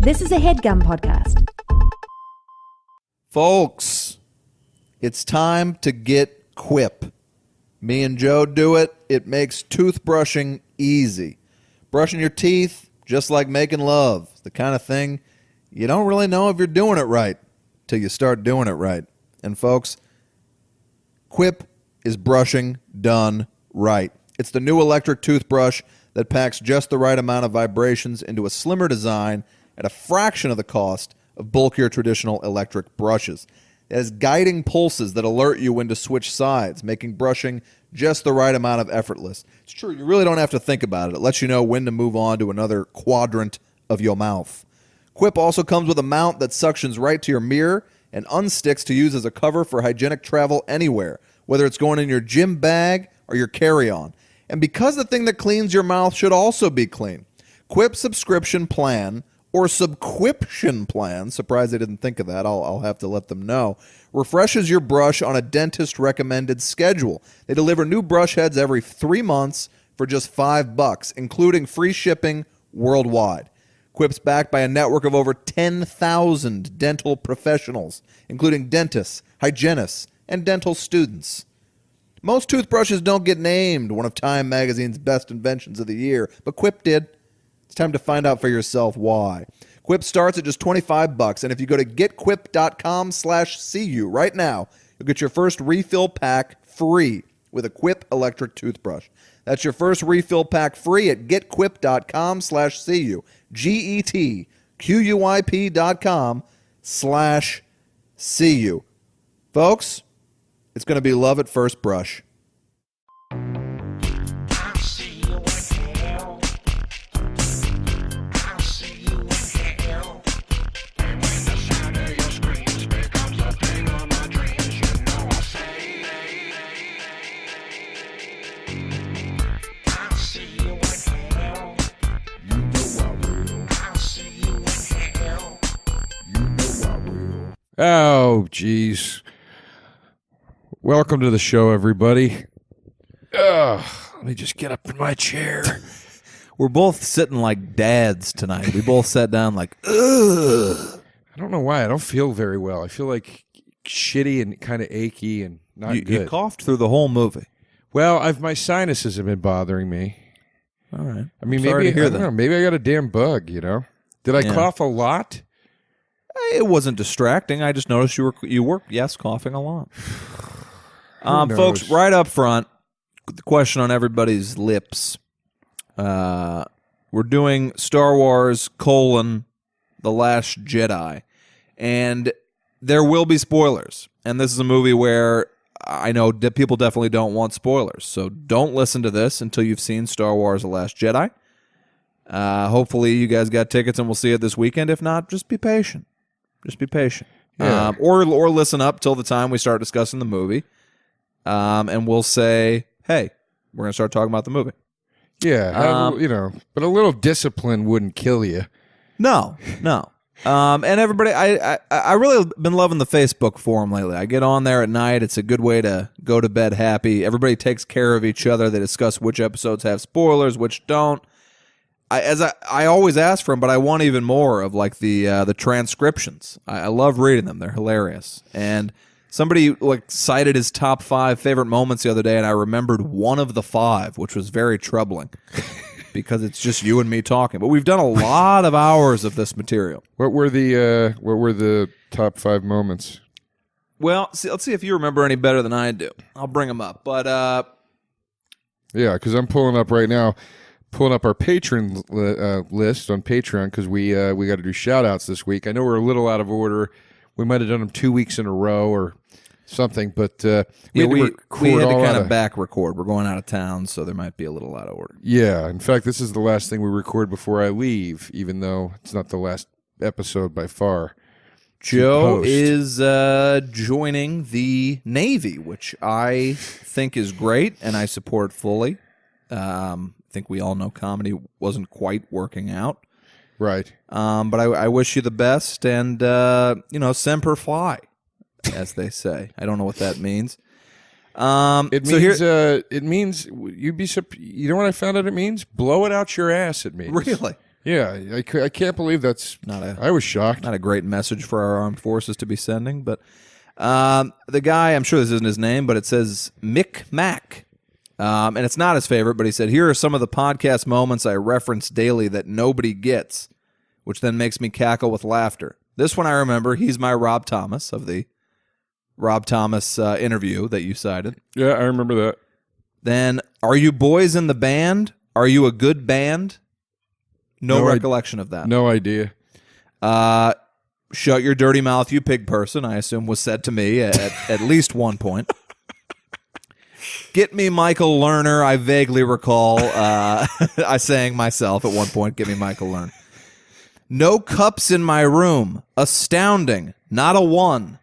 This is a HeadGum podcast. Folks, it's time to get Quip. Me and Joe do it. It makes toothbrushing easy. Brushing your teeth, just like making love. The kind of thing you don't really know if you're doing it right till you start doing it right. And folks, Quip is brushing done right. It's the new electric toothbrush that packs just the right amount of vibrations into a slimmer design at a fraction of the cost of bulkier traditional electric brushes. It has guiding pulses that alert you when to switch sides, making brushing just the right amount of effortless. It's true, you really don't have to think about it. It lets you know when to move on to another quadrant of your mouth. Quip also comes with a mount that suctions right to your mirror and unsticks to use as a cover for hygienic travel anywhere, whether it's going in your gym bag or your carry-on. And because the thing that cleans your mouth should also be clean, Quip's subscription plan, or subquiption plan, surprised they didn't think of that, I'll have to let them know, refreshes your brush on a dentist-recommended schedule. They deliver new brush heads every 3 months for just $5, including free shipping worldwide. Quip's backed by a network of over 10,000 dental professionals, including dentists, hygienists, and dental students. Most toothbrushes don't get named one of Time Magazine's best inventions of the year, but Quip did. It's time to find out for yourself why. Quip starts at just $25, and if you go to getquip.com/CU right now, you'll get your first refill pack free with a Quip electric toothbrush. That's your first refill pack free at getquip.com/CU. GETQUIP.com/CU. Folks, it's going to be love at first brush. Oh, geez. Welcome to the show, everybody. Let me just get up in my chair. We're both sitting like dads tonight. We both sat down like, ugh. I don't know why. I don't feel very well. I feel like shitty and kind of achy and not good. You coughed through the whole movie. Well, my sinuses have been bothering me. All right. I mean, Sorry maybe to hear that. maybe I got a damn bug, you know? Did I cough a lot? It wasn't distracting. I just noticed you were coughing a lot. Folks, right up front, the question on everybody's lips. We're doing Star Wars: The Last Jedi, and there will be spoilers. And this is a movie where I know people definitely don't want spoilers, so don't listen to this until you've seen Star Wars: The Last Jedi. Hopefully, you guys got tickets and we'll see it this weekend. If not, just be patient. Just be patient. Yeah. Or listen up till the time we start discussing the movie. And we'll say, hey, we're going to start talking about the movie. Yeah, but a little discipline wouldn't kill you. No. And everybody, I really been loving the Facebook forum lately. I get on there at night. It's a good way to go to bed happy. Everybody takes care of each other. They discuss which episodes have spoilers, which don't. I always ask for them, but I want even more of like the transcriptions. I love reading them; they're hilarious. And somebody cited his top 5 favorite moments the other day, and I remembered one of the 5, which was very troubling because it's just you and me talking. But we've done a lot of hours of this material. What were the top 5 moments? Well, let's see if you remember any better than I do. I'll bring them up, but yeah, because I'm pulling up right now. Pulling up our patron list on Patreon because we got to do shout-outs this week. I know we're a little out of order. We might have done them 2 weeks in a row or something, but we had to kind of back record. We're going out of town, so there might be a little out of order. Yeah. In fact, this is the last thing we record before I leave, even though it's not the last episode by far. Joe is joining the Navy, which I think is great, and I support fully. I think we all know comedy wasn't quite working out. Right. But I wish you the best, and, semper fi, as they say. I don't know what that means. It means you'd be. You know what I found out it means? Blow it out your ass. It means really. Yeah, I can't believe that's I was shocked. Not a great message for our armed forces to be sending, but the guy, I'm sure this isn't his name, but it says Mick Mac. And it's not his favorite, but he said, here are some of the podcast moments I reference daily that nobody gets, which then makes me cackle with laughter. This one I remember. He's my Rob Thomas of the Rob Thomas interview that you cited. Yeah, I remember that. Then, are you boys in the band? Are you a good band? No recollection of that. No idea. Shut your dirty mouth, you pig person, I assume was said to me at least one point. Get me Michael Lerner, I vaguely recall I saying myself at one point, get me Michael Lerner. No cups in my room. Astounding. Not a one.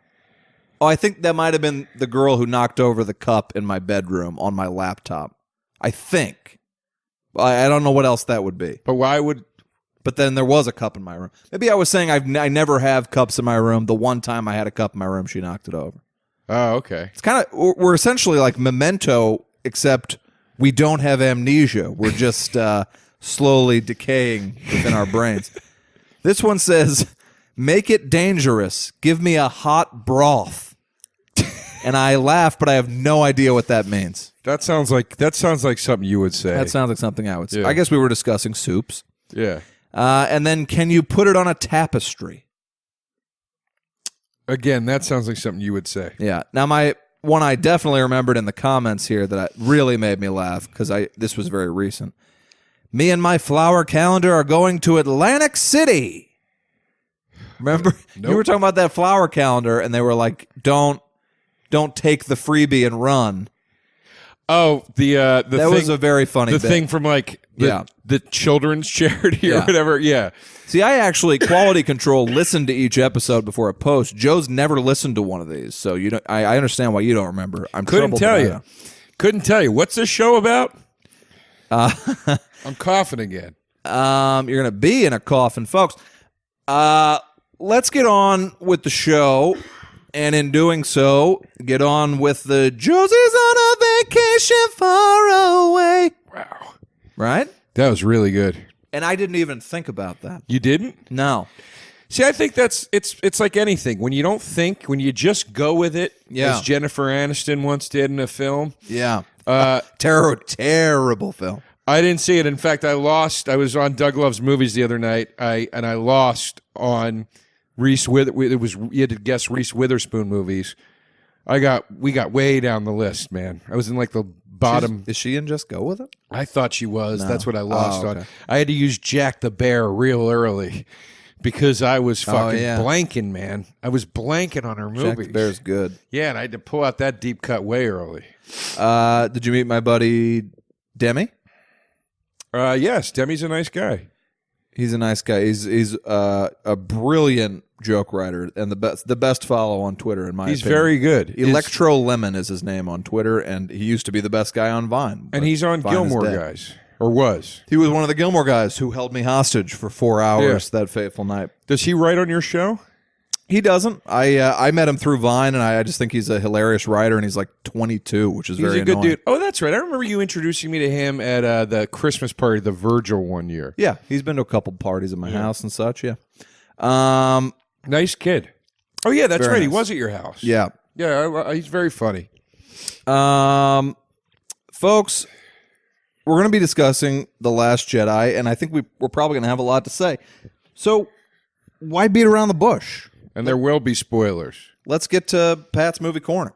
Oh, I think that might have been the girl who knocked over the cup in my bedroom on my laptop. I think. I don't know what else that would be. But why would... But then there was a cup in my room. Maybe I was saying I never have cups in my room. The one time I had a cup in my room, she knocked it over. Oh, okay. It's kind of... We're essentially like Memento, except we don't have amnesia. We're just slowly decaying within our brains. This one says, make it dangerous. Give me a hot broth. And I laugh, but I have no idea what that means. That sounds like something you would say. That sounds like something I would say. Yeah. I guess we were discussing soups. Yeah. And then, can you put it on a tapestry? Again, that sounds like something you would say. Yeah. Now, my one I definitely remembered in the comments here that really made me laugh because this was very recent. Me and my flower calendar are going to Atlantic City. Remember? Nope. You were talking about that flower calendar, and they were like, don't take the freebie and run. Oh, that was a very funny bit. thing from like the children's charity or whatever. Yeah. See, I actually quality control listened to each episode before it posts. Joe's never listened to one of these, so you don't. I understand why you don't remember. Couldn't tell you. What's this show about? I'm coughing again. You're gonna be in a coffin, folks. Let's get on with the show. And in doing so, get on with the Josie's on a vacation far away. Wow. Right? That was really good. And I didn't even think about that. You didn't? No. See, I think it's like anything. When you don't think, when you just go with it, as Jennifer Aniston once did in a film. Yeah. Terrible film. I didn't see it. In fact, I was on Doug Love's Movies the other night, and I lost on... you had to guess Reese Witherspoon movies. We got way down the list, man. I was in like the bottom. Is she in Just Go With It? I thought she was. No. That's what I lost okay. on. I had to use Jack the Bear real early because I was fucking blanking, man. I was blanking on her movies. Jack the Bear's good. Yeah, and I had to pull out that deep cut way early. Did you meet my buddy Demi? Yes, Demi's a nice guy. He's a nice guy. He's a brilliant joke writer and the best follow on Twitter in my opinion. He's very good. Electro Lemon is his name on Twitter, and he used to be the best guy on Vine. And he's on Gilmore Guys, or was. He was one of the Gilmore Guys who held me hostage for 4 hours that fateful night. Does he write on your show? He doesn't. I met him through Vine, and I just think he's a hilarious writer, and he's like 22, which is very annoying. He's a good dude. Oh, that's right. I remember you introducing me to him at the Christmas party, the Virgil one year. Yeah, he's been to a couple parties at my house and such, yeah. Nice kid. Oh, yeah, that's right. Nice. He was at your house. Yeah. Yeah, he's very funny. Folks, we're going to be discussing The Last Jedi, and I think we're probably going to have a lot to say. So, why beat around the bush? And there will be spoilers. Let's get to Pat's Movie Corner.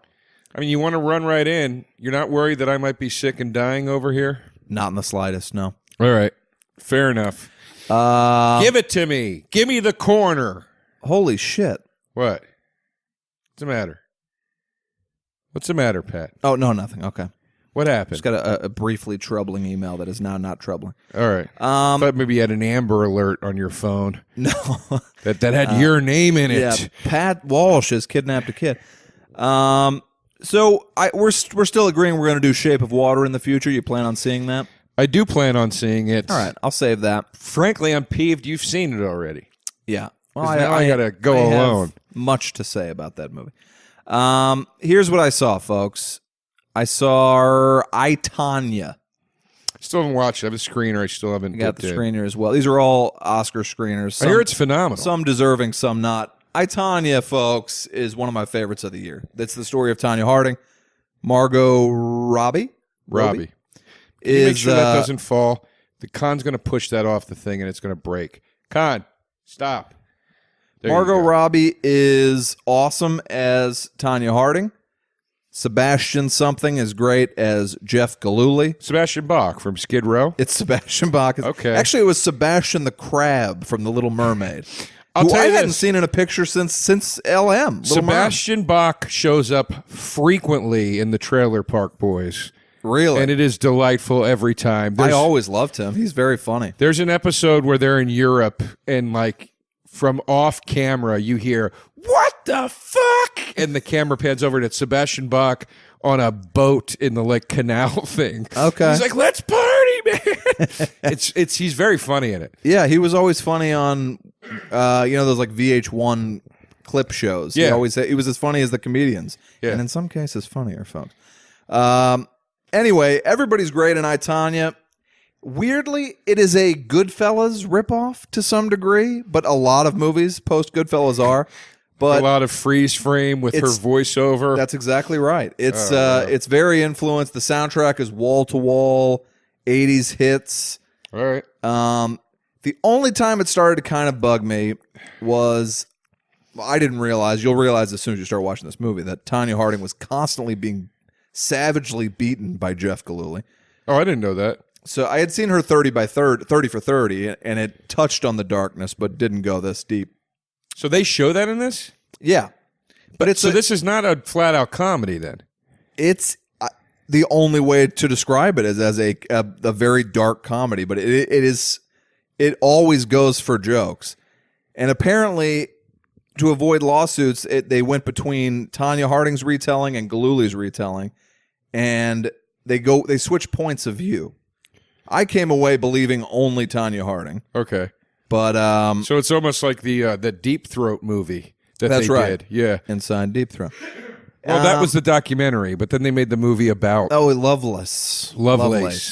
I mean, you want to run right in. You're not worried that I might be sick and dying over here? Not in the slightest, no. All right. Fair enough. Give it to me. Give me the corner. Holy shit. What? What's the matter? What's the matter, Pat? Oh, no, nothing. Okay. What happened? Just got a briefly troubling email that is now not troubling. All right. I thought maybe you had an Amber Alert on your phone. No. that had your name in it. Yeah, Pat Walsh has kidnapped a kid. So we're still agreeing we're going to do Shape of Water in the future. You plan on seeing that? I do plan on seeing it. All right. I'll save that. Frankly, I'm peeved you've seen it already. Yeah. Well, I got to go alone. Have much to say about that movie. Here's what I saw, folks. I saw I, Tonya. Still haven't watched it. I have a screener. I still haven't. You got the screener as well. These are all Oscar screeners. I hear it's phenomenal. Some deserving, some not. I, Tonya, folks, is one of my favorites of the year. That's the story of Tonya Harding. Margot Robbie. Can you make sure that doesn't fall? The Khan's going to push that off the thing, and it's going to break. Khan, stop. Margot Robbie is awesome as Tonya Harding. Sebastian something is great as Jeff Gillooly. Sebastian Bach from Skid Row. It's Sebastian Bach. Okay. Actually, it was Sebastian the Crab from The Little Mermaid. I'll tell you I hadn't seen in a picture since LM. Sebastian Bach shows up frequently in the Trailer Park Boys. Really? And it is delightful every time. I always loved him. He's very funny. There's an episode where they're in Europe and like from off camera you hear, "What the fuck?" And the camera pans over and it's Sebastian Bach on a boat in the like canal thing. Okay. He's like, "Let's party, man." He's very funny in it. Yeah, he was always funny on those like VH1 clip shows. Yeah. He was as funny as the comedians. Yeah. And in some cases funnier, folks. Anyway, everybody's great in I, Tonya. Weirdly, it is a Goodfellas ripoff to some degree, but a lot of movies post Goodfellas are. But a lot of freeze frame with her voiceover. That's exactly right. It's very influenced. The soundtrack is wall to wall 80s hits. All right. The only time it started to kind of bug me was I didn't realize, you'll realize as soon as you start watching this movie, that Tonya Harding was constantly being savagely beaten by Jeff Gillooly. Oh, I didn't know that. So I had seen her 30 for 30, and it touched on the darkness, but didn't go this deep. So they show that in this? Yeah. But this is not a flat-out comedy then? It's the only way to describe it is as a very dark comedy, but it always goes for jokes. And apparently, to avoid lawsuits, they went between Tonya Harding's retelling and Gillooly's retelling, and they switch points of view. I came away believing only Tonya Harding. Okay. But so it's almost like the Deep Throat movie that that's they right. did. Yeah. Inside Deep Throat. Well, that was the documentary, but then they made the movie about Lovelace.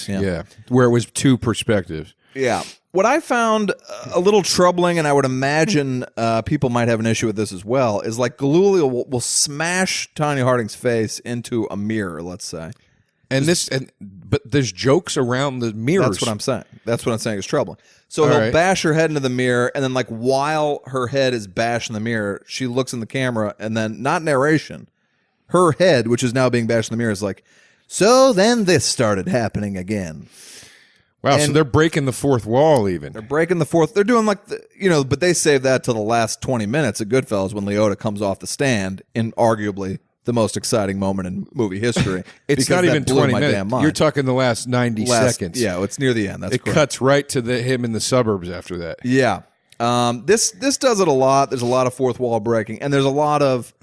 Yeah. Where it was two perspectives. Yeah. What I found a little troubling, and I would imagine people might have an issue with this as well, is like Gillooly will smash Tonya Harding's face into a mirror, let's say. But there's jokes around the mirrors. That's what I'm saying. That's what I'm saying is troubling. So he'll bash her head into the mirror, and then like while her head is bashed in the mirror, she looks in the camera, and then not narration, her head, which is now being bashed in the mirror, is like, so then this started happening again. Wow, so they're breaking the fourth wall even. They're breaking the fourth. They're doing like, but they save that to the last 20 minutes of Goodfellas when Leota comes off the stand in arguably the most exciting moment in movie history. It's not even 20 minutes. You're talking the last 90 seconds. Yeah, it's near the end. That's correct. It cuts right to him in the suburbs after that. Yeah. This does it a lot. There's a lot of fourth wall breaking, and there's a lot of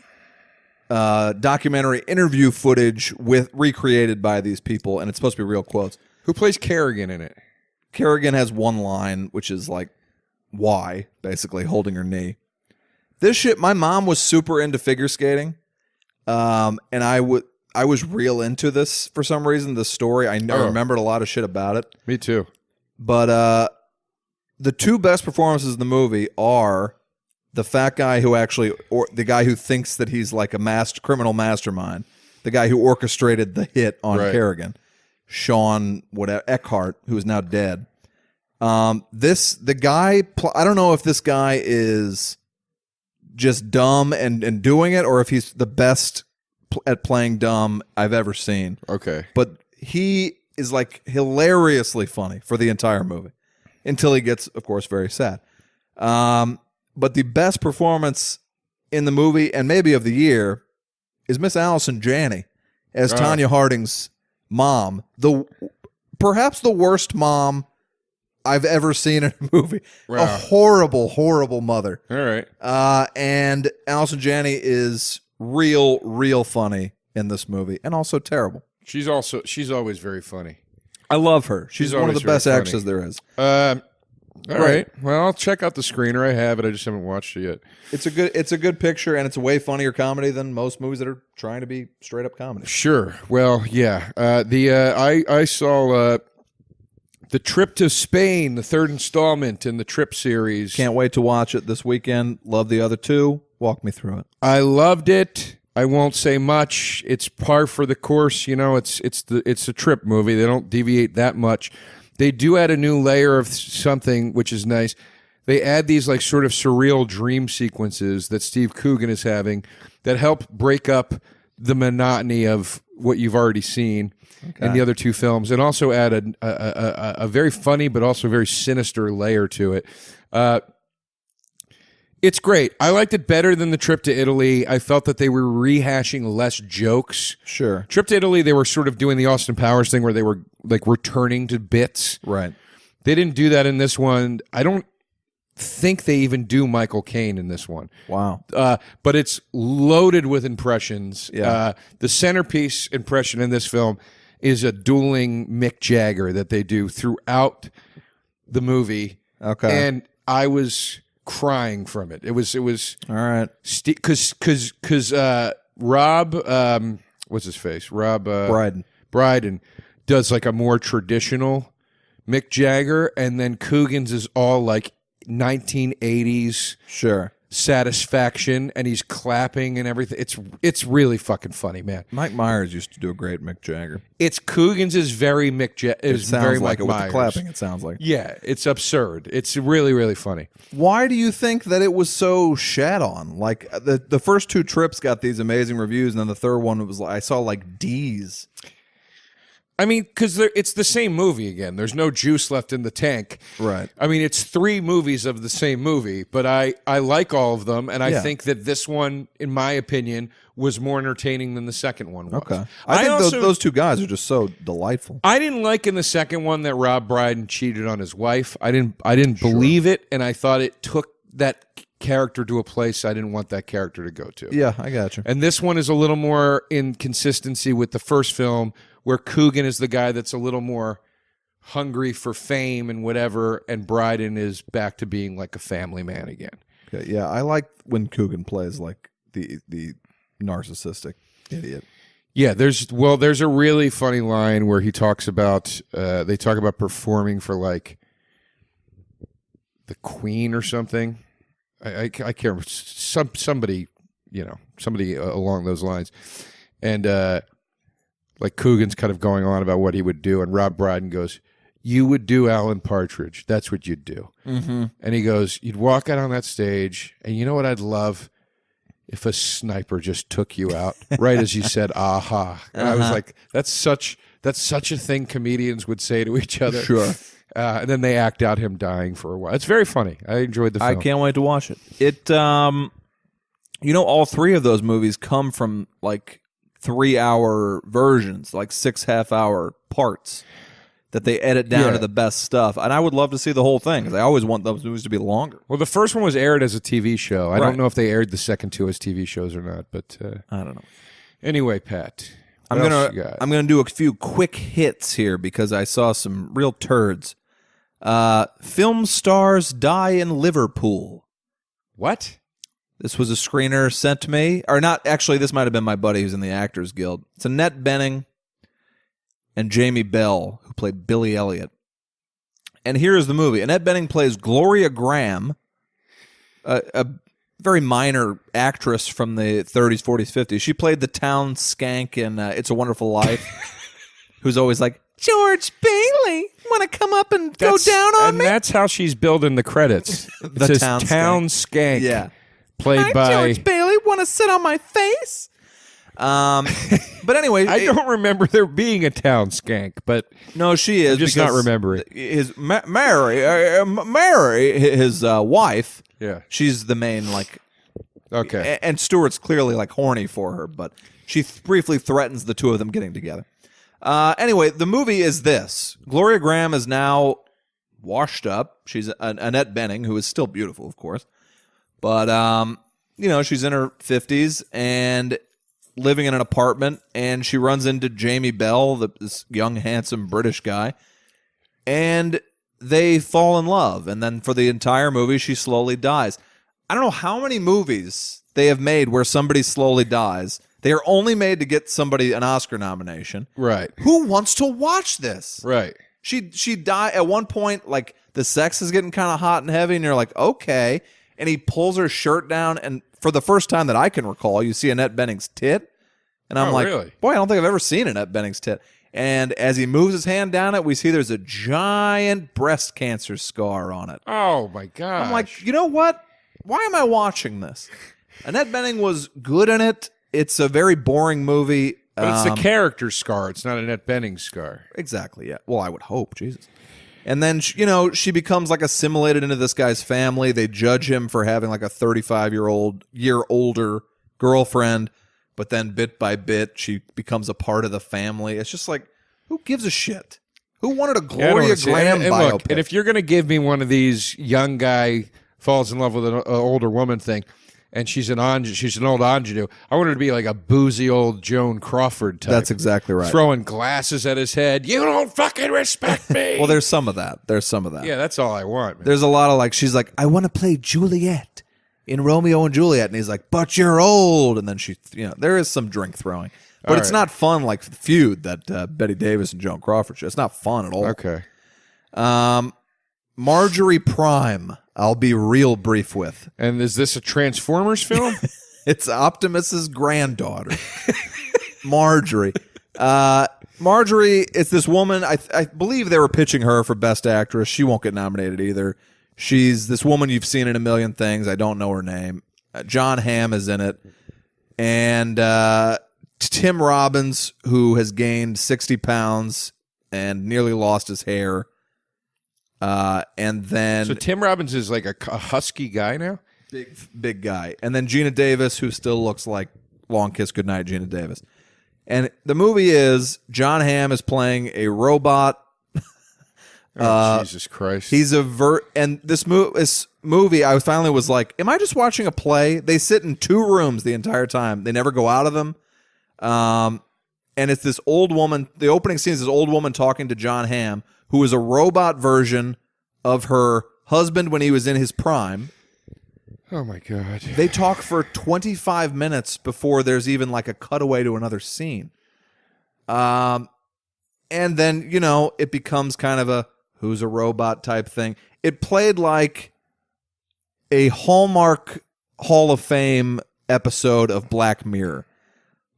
documentary interview footage recreated by these people, and it's supposed to be real quotes. Who plays Kerrigan in it? Kerrigan has one line, which is like, why, basically, holding her knee. This shit, my mom was super into figure skating, and I was real into this for some reason, this story. I remembered a lot of shit about it. Me too. But the two best performances in the movie are the fat guy who or the guy who thinks that he's like a criminal mastermind, the guy who orchestrated the hit on Kerrigan. Sean Eckhart, who is now dead. The guy, I don't know if this guy is just dumb and doing it, or if he's the best at playing dumb I've ever seen. Okay. But he is like hilariously funny for the entire movie until he gets, of course, very sad. But the best performance in the movie, and maybe of the year, is Miss Allison Janney as Tonya Harding's mom, perhaps the worst mom I've ever seen in a movie. Wow. A horrible, horrible mother. All right. And Allison Janney is real funny in this movie, and also terrible. She's always very funny. I love her. She's one of the best actresses there is. All right. Well, I'll check out the screener. I have it. I just haven't watched it yet. It's a good picture, and it's a way funnier comedy than most movies that are trying to be straight up comedy. Sure. Well, yeah. I saw The Trip to Spain, the third installment in the Trip series. Can't wait to watch it this weekend. Love the other two. Walk me through it. I loved it. I won't say much. It's par for the course. You know, it's a Trip movie. They don't deviate that much. They do add a new layer of something, which is nice. They add these like sort of surreal dream sequences that Steve Coogan is having that help break up the monotony of what you've already seen in the other two films, and also add a very funny but also very sinister layer to it. It's great. I liked it better than the Trip to Italy. I felt that they were rehashing less jokes. Sure. Trip to Italy, they were sort of doing the Austin Powers thing where they were like returning to bits. Right. They didn't do that in this one. I don't think they even do Michael Caine in this one. Wow. But it's loaded with impressions. Yeah. The centerpiece impression in this film is a dueling Mick Jagger that they do throughout the movie. Okay. And I was crying from it. It was all right. Because Rob, what's his face? Rob Brydon does like a more traditional Mick Jagger, and then Coogan's is all like 1980s sure satisfaction, and he's clapping and everything. It's really fucking funny, man. Mike Myers used to do a great Mick Jagger. It's Coogan's is very Mick Jagger. It sounds very like Mike it with Myers. the clapping. It sounds like. Yeah, it's absurd. It's really, really funny. Why do you think that it was so shat on? Like the first two Trips got these amazing reviews, and then the third one was I saw like D's. I mean, because it's the same movie again. There's no juice left in the tank. Right. I mean, it's three movies of the same movie, but I like all of them, and I think that this one, in my opinion, was more entertaining than the second one was. Okay. I think those two guys are just so delightful. I didn't like in the second one that Rob Brydon cheated on his wife. I didn't believe it, and I thought it took that character to a place I didn't want that character to go to. Yeah, I got you. And this one is a little more in consistency with the first film, where Coogan is the guy that's a little more hungry for fame and whatever, and Brydon is back to being like a family man again. Okay, yeah, I like when Coogan plays like the narcissistic idiot. Yeah, there's a really funny line where he talks about they talk about performing for like the Queen or something. I can't remember, somebody along those lines, and like Coogan's kind of going on about what he would do, and Rob Brydon goes, "You would do Alan Partridge. That's what you'd do." Mm-hmm. And he goes, "You'd walk out on that stage, and you know what I'd love? If a sniper just took you out, right as you said, aha." And I was like, that's such a thing comedians would say to each other. Sure. And then they act out him dying for a while. It's very funny. I enjoyed the film. I can't wait to watch it. It, all three of those movies come from like 3-hour versions, like 6 half-hour parts that they edit down to the best stuff. And I would love to see the whole thing because I always want those movies to be longer. Well, the first one was aired as a TV show. I don't know if they aired the second two as TV shows or not, but I don't know. Anyway, Pat, I'm gonna do a few quick hits here because I saw some real turds. Film stars die in Liverpool. What? This was a screener sent to me. Or not, actually, this might have been my buddy who's in the Actors Guild. It's Annette Bening and Jamie Bell, who played Billy Elliot. And here's the movie. Annette Bening plays Gloria Graham, a very minor actress from the 30s, 40s, 50s. She played the town skank in It's a Wonderful Life, who's always like, "George Bailey, want to come up and go down on me?" And that's how she's billed in the credits. It says town skank. Yeah. Played by George Bailey, want to sit on my face? But anyway, I don't remember there being a town skank, but no, she is. I'm just not remembering. His Mary, his wife. Yeah, she's the main like. Okay, and Stewart's clearly like horny for her, but she briefly threatens the two of them getting together. Anyway, the movie is this: Gloria Graham is now washed up. She's Annette Bening, who is still beautiful, of course. But, she's in her 50s and living in an apartment, and she runs into Jamie Bell, this young, handsome British guy, and they fall in love. And then for the entire movie, she slowly dies. I don't know how many movies they have made where somebody slowly dies. They are only made to get somebody an Oscar nomination. Right. Who wants to watch this? Right. She died at one point. Like the sex is getting kind of hot and heavy, and you're like, okay. And he pulls her shirt down, and for the first time that I can recall, you see Annette Bening's tit, and I'm like, really? boy, I don't think I've ever seen Annette Bening's tit. And as he moves his hand down it, we see there's a giant breast cancer scar on it. Oh my god! I'm like, you know what? Why am I watching this? Annette Bening was good in it. It's a very boring movie. But it's the character scar. It's not Annette Bening scar. Exactly, yeah. Well, I would hope, Jesus. And then, she becomes like assimilated into this guy's family. They judge him for having like a 35-year older girlfriend, but then bit by bit, she becomes a part of the family. It's just like, who gives a shit? Who wanted a Gloria Graham biopic? Look, and if you're going to give me one of these young guy falls in love with an older woman thing, and she's an old ingenue. I want her to be like a boozy old Joan Crawford type. That's exactly right. Throwing glasses at his head. You don't fucking respect me. Well, there's some of that. Yeah, that's all I want, man. There's a lot of like, she's like, I want to play Juliet in Romeo and Juliet. And he's like, but you're old. And then there is some drink throwing. But it's not fun like the feud that Betty Davis and Joan Crawford show. It's not fun at all. Okay. Marjorie Prime, I'll be real brief with. And is this a Transformers film? It's Optimus's granddaughter, Marjorie. Marjorie, it's this woman. I believe they were pitching her for Best Actress. She won't get nominated either. She's this woman you've seen in a million things. I don't know her name. John Hamm is in it. And Tim Robbins, who has gained 60 pounds and nearly lost his hair. And then so Tim Robbins is like a husky guy now, big guy, and then Gina Davis, who still looks like Long Kiss Goodnight Gina Davis. And the movie is John Hamm is playing a robot. Jesus Christ! He's and this movie, I finally was like, am I just watching a play? They sit in two rooms the entire time. They never go out of them. And it's this old woman. The opening scene is this old woman talking to John Hamm, who is a robot version of her husband when he was in his prime. Oh, my God. They talk for 25 minutes before there's even like a cutaway to another scene. And then, it becomes kind of a who's a robot type thing. It played like a Hallmark Hall of Fame episode of Black Mirror.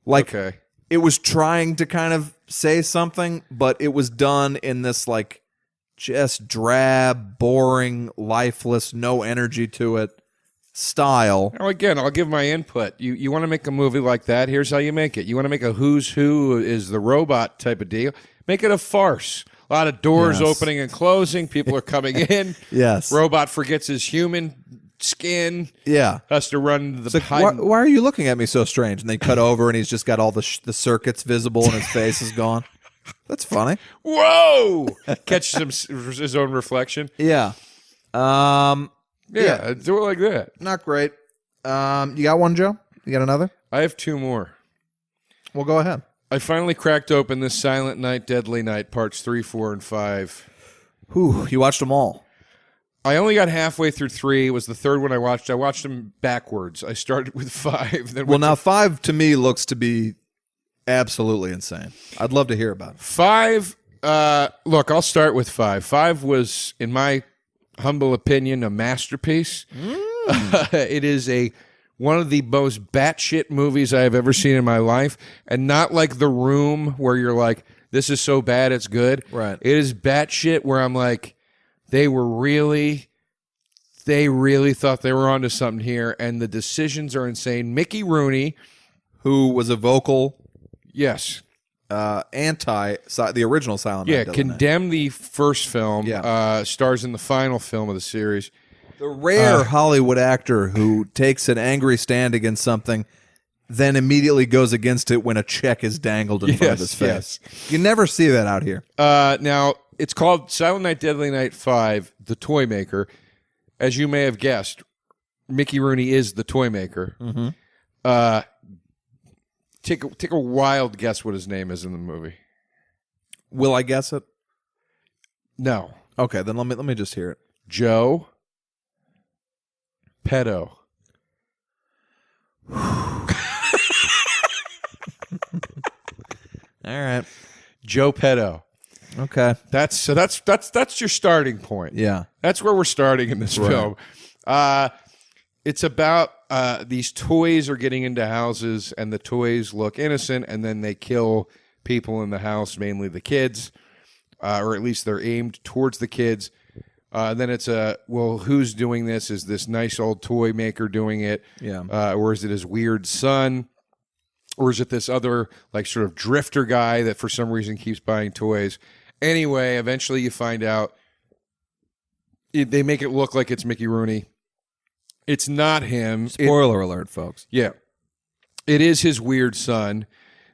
Like, okay. It was trying to kind of say something, but it was done in this like just drab, boring, lifeless, no energy to it style. Now, again, I'll give my input. You want to make a movie like that? Here's how you make it. You want to make a who's who is the robot type of deal? Make it a farce. A lot of doors opening and closing. People are coming in. Yes. Robot forgets his human skin. Yeah. Has to run the like, why are you looking at me so strange? And they cut over and he's just got all the circuits visible and his face is gone. That's funny. Whoa! Catches his own reflection. Yeah. Yeah, do it like that. Not great. You got one, Joe? You got another? I have two more. Well, go ahead. I finally cracked open this Silent Night, Deadly Night, parts 3, 4, and 5. Whew, you watched them all. I only got halfway through 3. It was the third one I watched. I watched them backwards. I started with 5. Then now 5 to me looks to be absolutely insane. I'd love to hear about it. 5, look, I'll start with 5. 5 was, in my humble opinion, a masterpiece. It is one of the most batshit movies I have ever seen in my life, and not like The Room where you're like, this is so bad it's good. Right. It is batshit where I'm like, they really thought they were onto something here, and the decisions are insane. Mickey Rooney, who was a vocal, yes, anti the original Silent Night. Yeah, condemned the first film. Yeah. Stars in the final film of the series. The rare Hollywood actor who takes an angry stand against something, then immediately goes against it when a check is dangled in front of his face. You never see that out here. Now, it's called Silent Night, Deadly Night 5, The Toy Maker. As you may have guessed, Mickey Rooney is the toy maker. Mm-hmm. Take a wild guess what his name is in the movie. Will I guess it? No. Okay, then let me just hear it. Joe Pedo. All right. Joe Pedo. Okay. That's your starting point. Yeah. That's where we're starting in this film. It's about these toys are getting into houses, and the toys look innocent, and then they kill people in the house, mainly the kids, or at least they're aimed towards the kids. Then it's who's doing this? Is this nice old toy maker doing it? Yeah. Or is it his weird son? Or is it this other like sort of drifter guy that for some reason keeps buying toys? Anyway, eventually you find out they make it look like it's Mickey Rooney. It's not him. Spoiler alert, folks. Yeah. It is his weird son.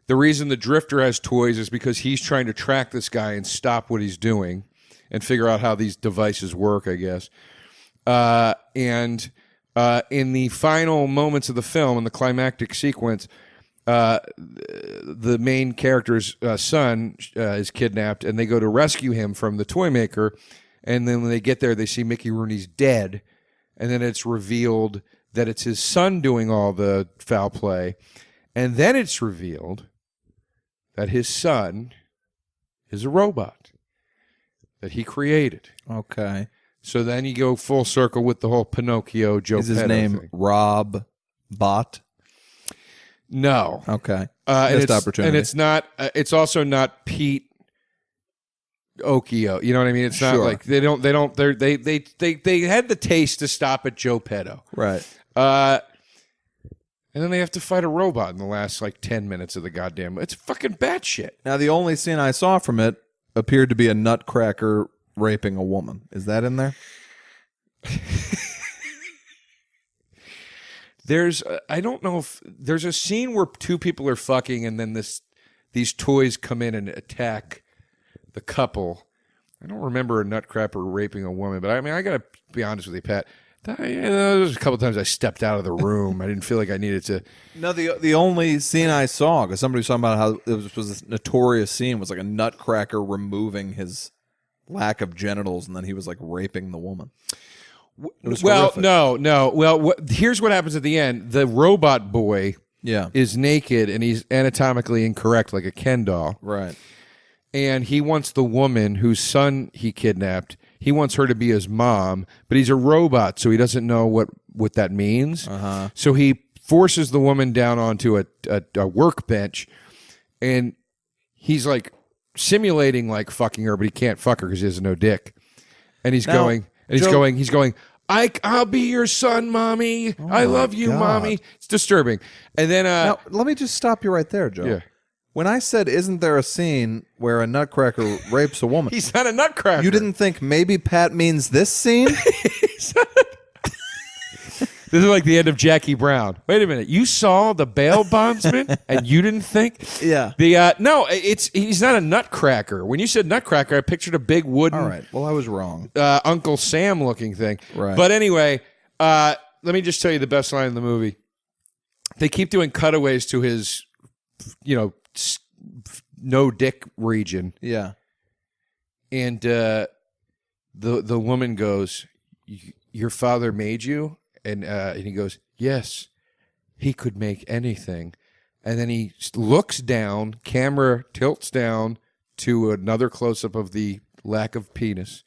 The reason the drifter has toys is because he's trying to track this guy and stop what he's doing and figure out how these devices work, I guess. And in the final moments of the film, in the climactic sequence, the main character's son is kidnapped, and they go to rescue him from the toy maker. And then when they get there, they see Mickey Rooney's dead. And then it's revealed that it's his son doing all the foul play. And then it's revealed that his son is a robot that he created. Okay. So then you go full circle with the whole Pinocchio Joe. Is his Petto name thing. Rob Bot? No. Okay. Missed opportunity. And it's not. It's also not Pete Okio. You know what I mean? It's not Sure. like they had the taste to stop at Joe Petto. Right. And then they have to fight a robot in the last like 10 minutes of the goddamn. It's fucking batshit. Now, the only scene I saw from it appeared to be a nutcracker raping a woman. Is that in there? I don't know if there's a scene where two people are fucking and then these toys come in and attack the couple. I don't remember a nutcracker raping a woman, but I mean, I gotta be honest with you, Pat. There was a couple times I stepped out of the room. I didn't feel like I needed to. No, the only scene I saw, because somebody was talking about how it was this notorious scene, was like a nutcracker removing his lack of genitals, and then he was like raping the woman. It was horrific. No. Well, here's what happens at the end. The robot boy is naked, and he's anatomically incorrect, like a Ken doll. Right. And he wants the woman whose son he kidnapped. He wants her to be his mom, but he's a robot, so he doesn't know what that means. Uh-huh. So he forces the woman down onto a workbench, and he's like simulating like fucking her, but he can't fuck her because he has no dick. And he's going, I'll be your son, mommy. I love you, God. mommy. It's disturbing. And then Now, let me just stop you right there, Joe. Yeah. When I said, isn't there a scene where a nutcracker rapes a woman? He's not a nutcracker. You didn't think maybe Pat means this scene? This is like the end of Jackie Brown. Wait a minute. You saw the bail bondsman and you didn't think? Yeah. No, he's not a nutcracker. When you said nutcracker, I pictured a big wooden All right. Well, I was wrong. Uncle Sam looking thing. Right. But anyway, let me just tell you the best line in the movie. They keep doing cutaways to his, no dick region. Yeah. And the woman goes, your father made you? And he goes, yes, he could make anything. And then he looks down, camera tilts down to another close-up of the lack of penis,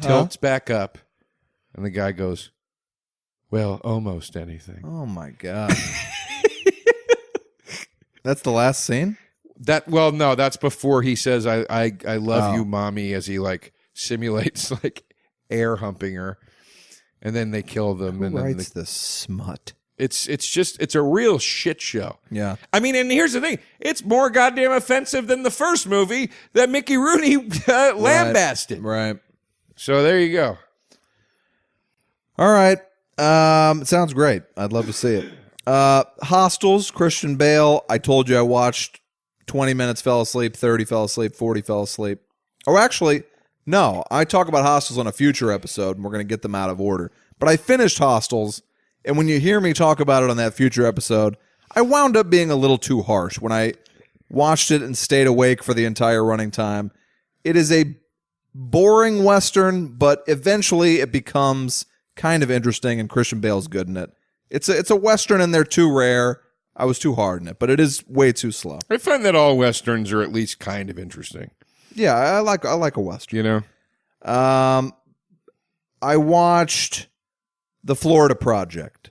tilts back up, and the guy goes, well, almost anything. Oh, my God. That's the last scene? No, that's before he says, I love you, mommy, as he like simulates like air humping her. And then they kill them. Who and then writes this smut? It's a real shit show. Yeah. I mean, and here's the thing. It's more goddamn offensive than the first movie that Mickey Rooney lambasted. Right. So there you go. All right. It sounds great. I'd love to see it. Hostels, Christian Bale. I told you I watched 20 minutes, fell asleep, 30 fell asleep, 40 fell asleep. Oh, actually, no. I talk about Hostels on a future episode, and we're going to get them out of order. But I finished Hostels, and when you hear me talk about it on that future episode, I wound up being a little too harsh when I watched it and stayed awake for the entire running time. It is a boring Western, but eventually it becomes kind of interesting, and Christian Bale's good in it. It's a Western, and they're too rare. I was too hard in it, but it is way too slow. I find that all Westerns are at least kind of interesting. Yeah, I like a Western. You know? I watched The Florida Project.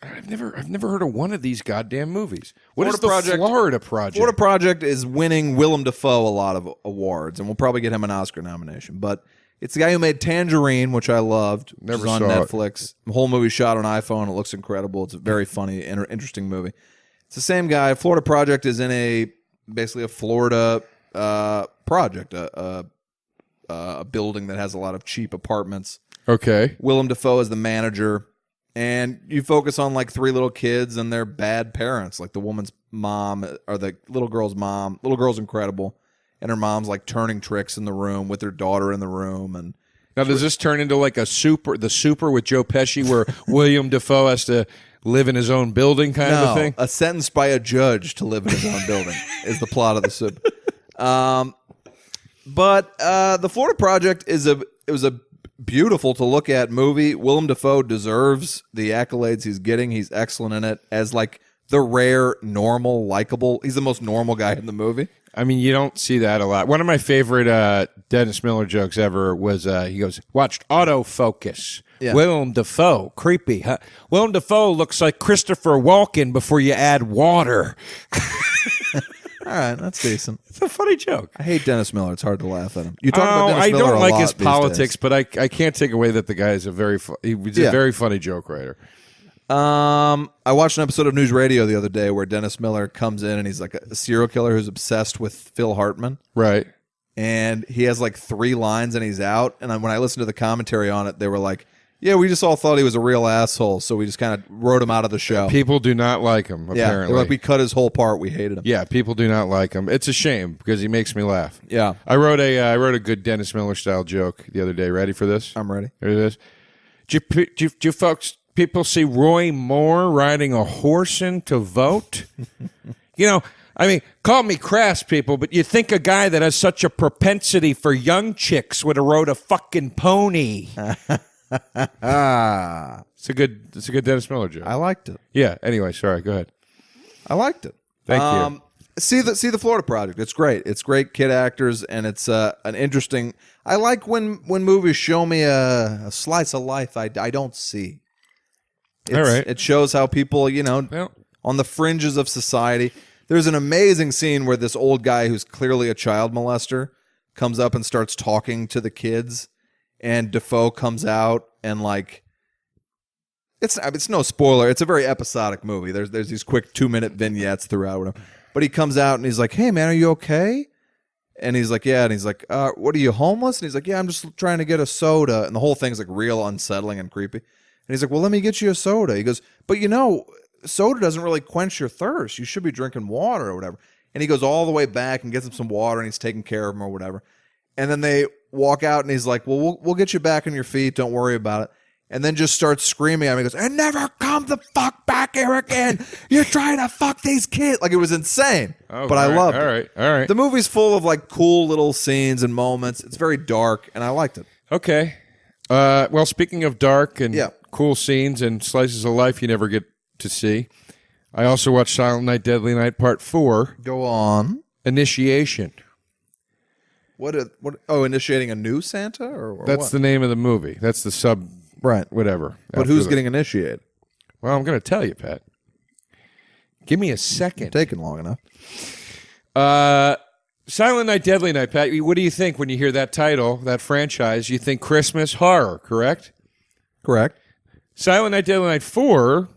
I've never heard of one of these goddamn movies. What is Florida the Florida Project? Florida Project is winning Willem Dafoe a lot of awards, and we'll probably get him an Oscar nomination. But it's the guy who made Tangerine, which I loved. Never which is on saw it. Netflix. The whole movie shot on iPhone. It looks incredible. It's a very funny, interesting movie. It's the same guy. Florida Project is in basically a Florida project, a building that has a lot of cheap apartments. Okay. Willem Dafoe is the manager, and you focus on like three little kids and their bad parents, like the woman's mom or the little girl's mom. Little girl's incredible, and her mom's like turning tricks in the room with her daughter in the room. And Now, does this turn into like the Super with Joe Pesci, where William Dafoe has to live in his own building kind of a thing? A sentence by a judge to live in his own building is the plot of the Super. But the Florida Project was a beautiful to look at movie. Willem Dafoe deserves the accolades he's getting. He's excellent in it as like the rare, normal, likable. He's the most normal guy in the movie. I mean, you don't see that a lot. One of my favorite Dennis Miller jokes ever was he goes, watched autofocus. Yeah. Willem Dafoe, creepy, huh? Willem Dafoe looks like Christopher Walken before you add water. All right, that's decent. It's a funny joke. I hate Dennis Miller. It's hard to laugh at him. You talk about Dennis I Miller don't a like lot his these politics, days. but I can't take away that the guy is he's a very funny joke writer. I watched an episode of News Radio the other day where Dennis Miller comes in and he's like a serial killer who's obsessed with Phil Hartman. Right. And he has like 3 lines and he's out. And when I listened to the commentary on it, they were like, yeah, we just all thought he was a real asshole, so we just kind of wrote him out of the show. People do not like him, Yeah, apparently. they were like, we cut his whole part. We hated him. Yeah, people do not like him. It's a shame because he makes me laugh. Yeah. I wrote a good Dennis Miller style joke the other day. Ready for this? I'm ready. Here it is. Do you folks, people see Roy Moore riding a horse in to vote? You know, I mean, call me crass, people, but you think a guy that has such a propensity for young chicks would have rode a fucking pony. It's a good Dennis Miller joke. I liked it. Yeah. Anyway, sorry. Go ahead. I liked it. Thank you. See the Florida Project. It's great. It's great kid actors, and it's an interesting. I like when movies show me a slice of life I don't see. All right. It shows how people, on the fringes of society. There's an amazing scene where this old guy who's clearly a child molester comes up and starts talking to the kids, and Defoe comes out and like. It's no spoiler. It's a very episodic movie. There's these quick 2-minute vignettes throughout. Whatever. But he comes out and he's like, "Hey man, are you okay?" And he's like, "Yeah." And he's like, "What are you, homeless?" And he's like, "Yeah, I'm just trying to get a soda." And the whole thing's like real unsettling and creepy. And he's like, "Well, let me get you a soda." He goes, "But soda doesn't really quench your thirst. You should be drinking water or whatever." And he goes all the way back and gets him some water and he's taking care of him or whatever. And then they walk out and he's like, "Well, we'll get you back on your feet. Don't worry about it." And then just starts screaming at me. He goes, "And never come the fuck back here again. You're trying to fuck these kids." Like, it was insane. But I loved it. All right. The movie's full of like cool little scenes and moments. It's very dark, and I liked it. Okay. Well, speaking of dark and Yeah. cool scenes and slices of life you never get to see, I also watched Silent Night, Deadly Night Part 4, Go on. Initiation. What? Oh, initiating a new Santa, or That's what? the name of the movie. That's the sub, Right. whatever. But who's getting initiated? Well, I'm going to tell you, Pat. Give me a second. Taking long enough. Silent Night, Deadly Night, Pat. What do you think when you hear that title, that franchise? You think Christmas horror, correct? Correct. Silent Night, Deadly Night 4,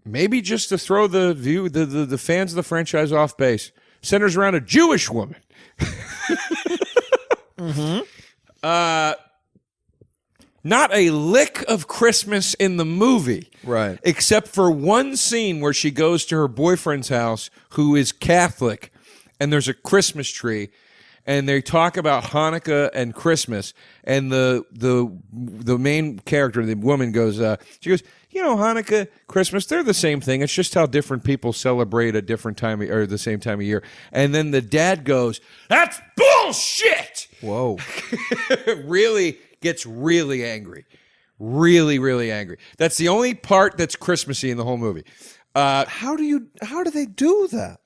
maybe just to throw the fans of the franchise off base, centers around a Jewish woman. Not a lick of Christmas in the movie. Right. Except for one scene where she goes to her boyfriend's house, who is Catholic, and there's a Christmas tree, and they talk about Hanukkah and Christmas, and the main character, the woman, goes, she goes, Hanukkah, Christmas, they're the same thing. It's just how different people celebrate a different time or the same time of year. And then the dad goes, "That's bullshit!" Whoa. Really gets really angry. Really, really angry. That's the only part that's Christmassy in the whole movie. How do they do that?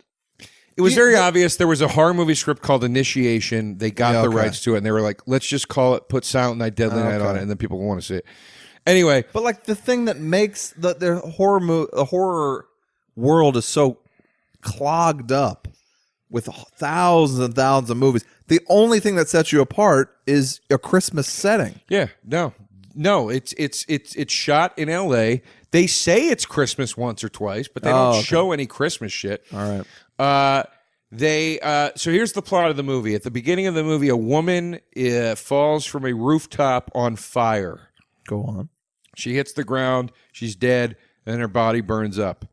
It was very obvious. There was a horror movie script called Initiation. They got the rights to it, and they were like, let's just call it, put Silent Night, Deadly Night on it, and then people will want to see it. Anyway. But like the thing that makes the horror world is so clogged up with thousands and thousands of movies. The only thing that sets you apart is a Christmas setting. Yeah, no, it's shot in L.A. They say it's Christmas once or twice, but they don't show any Christmas shit. All right. So here's the plot of the movie. At the beginning of the movie, a woman falls from a rooftop on fire. Go on. She hits the ground. She's dead, and her body burns up.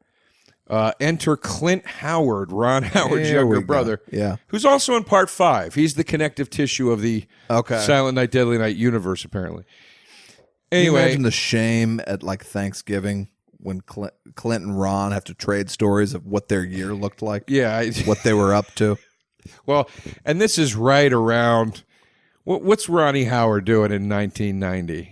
Enter Clint Howard, Ron Howard's younger brother, who's also in Part 5. He's the connective tissue of the Silent Night, Deadly Night universe, apparently. Anyway, can you imagine the shame at like Thanksgiving when Clint and Ron have to trade stories of what their year looked like? Yeah. What they were up to. Well, and this is right around, what's Ronnie Howard doing in 1990?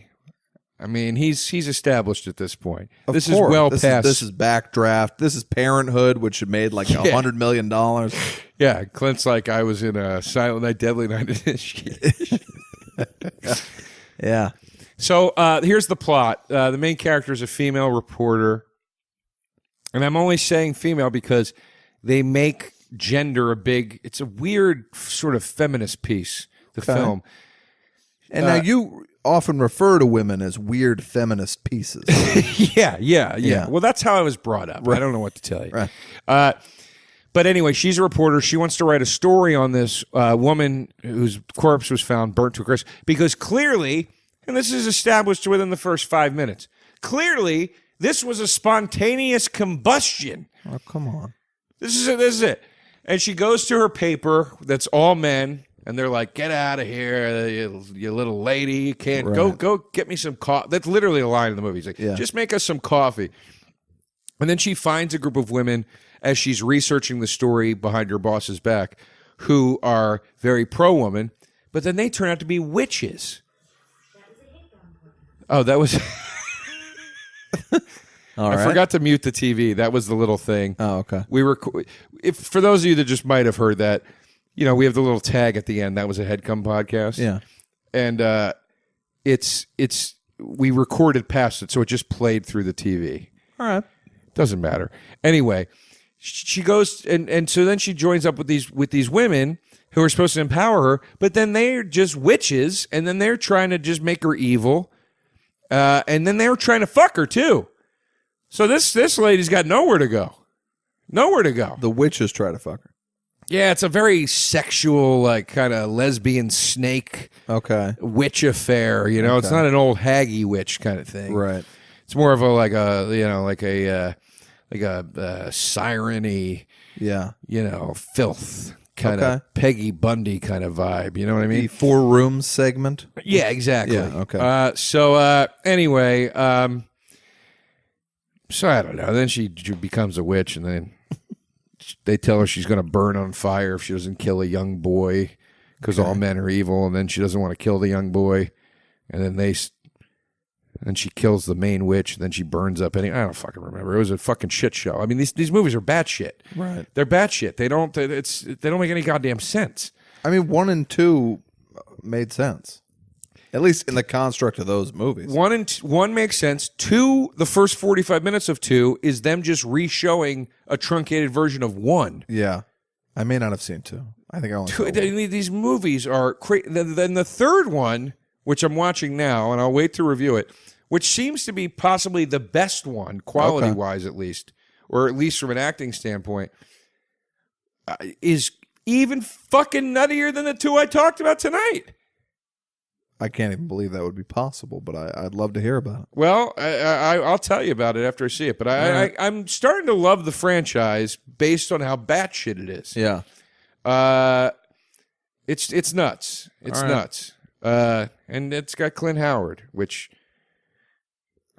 I mean, he's established at this point. This is well past. This is Backdraft. This is Parenthood, which had made like $100 million. Yeah, Clint's like, I was in a Silent Night, Deadly Night initiation. Yeah. So here's the plot. The main character is a female reporter. And I'm only saying female because they make gender it's a weird sort of feminist piece, the film. And now you often refer to women as weird feminist pieces. Yeah. Well, that's how I was brought up. Right. I don't know what to tell you. Right. But anyway, she's a reporter. She wants to write a story on this woman whose corpse was found burnt to a crisp because clearly, and this is established within the first 5 minutes, clearly this was a spontaneous combustion. Oh, come on. This is it. And she goes to her paper that's all men. And they're like, get out of here, you little lady. You can't go get me some coffee. That's literally a line in the movie. He's like, just make us some coffee. And then she finds a group of women as she's researching the story behind her boss's back who are very pro-woman, but then they turn out to be witches. Oh, that was... I forgot to mute the TV. That was the little thing. Oh, okay. For those of you that just might have heard that, you know, we have the little tag at the end. That was a Headcom podcast. Yeah. And we recorded past it, so it just played through the TV. All right. Doesn't matter. Anyway, she goes and so then she joins up with these women who are supposed to empower her, but then they're just witches, and then they're trying to just make her evil. And then they're trying to fuck her too. So this lady's got nowhere to go. Nowhere to go. The witches try to fuck her. Yeah, it's a very sexual, like, kind of lesbian snake witch affair. You know, it's not an old haggy witch kind of thing. Right. It's more of a siren-y, filth kind of Peggy Bundy kind of vibe. You know what I mean? The 4 rooms segment. Yeah, exactly. Yeah. Okay. Anyway, so I don't know. Then she becomes a witch, and then. They tell her she's going to burn on fire if she doesn't kill a young boy because all men are evil, and then she doesn't want to kill the young boy, and then she kills the main witch, and then she burns up. I don't fucking remember. It was a fucking shit show. I mean, these movies are batshit. Right. They're batshit. They don't make any goddamn sense. I mean, 1 and 2 made sense. At least in the construct of those movies. 1 makes sense. 2, the first 45 minutes of 2 is them just re-showing a truncated version of 1. Yeah. I may not have seen 2. I think I only saw 1. These movies are crazy. Then the third one, which I'm watching now, and I'll wait to review it, which seems to be possibly the best one, quality-wise at least, or at least from an acting standpoint, is even fucking nuttier than the 2 I talked about tonight. I can't even believe that would be possible, but I'd love to hear about it. Well, I'll tell you about it after I see it. But I'm starting to love the franchise based on how batshit it is. Yeah. It's nuts. It's nuts. And it's got Clint Howard, which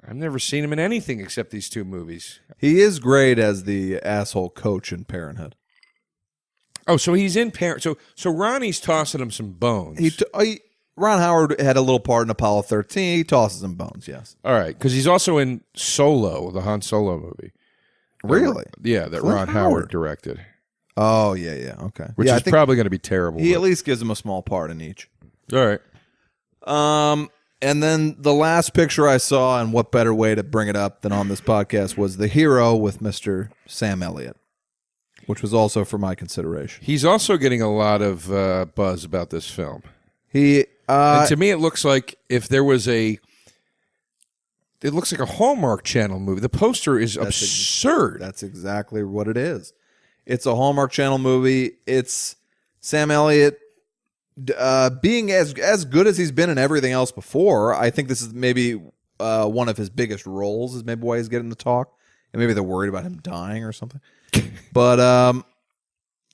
I've never seen him in anything except these 2 movies. He is great as the asshole coach in Parenthood. Oh, so he's in Parenthood. So Ronnie's tossing him some bones. Ron Howard had a little part in Apollo 13. He tosses him bones, yes. All right, because he's also in Solo, the Han Solo movie. Really? That Ron Howard directed. Oh, yeah. Okay. Which I is think probably going to be terrible. he at least gives him a small part in each. All right. And then the last picture I saw, and what better way to bring it up than on this podcast, was The Hero with Mr. Sam Elliott, which was also for my consideration. He's also getting a lot of buzz about this film. And to me, it looks like if there was it looks like a Hallmark Channel movie. The poster is absurd. That's exactly what it is. It's a Hallmark Channel movie. It's Sam Elliott being as good as he's been in everything else before. I think this is maybe one of his biggest roles, is maybe why he's getting the talk. And maybe they're worried about him dying or something. But,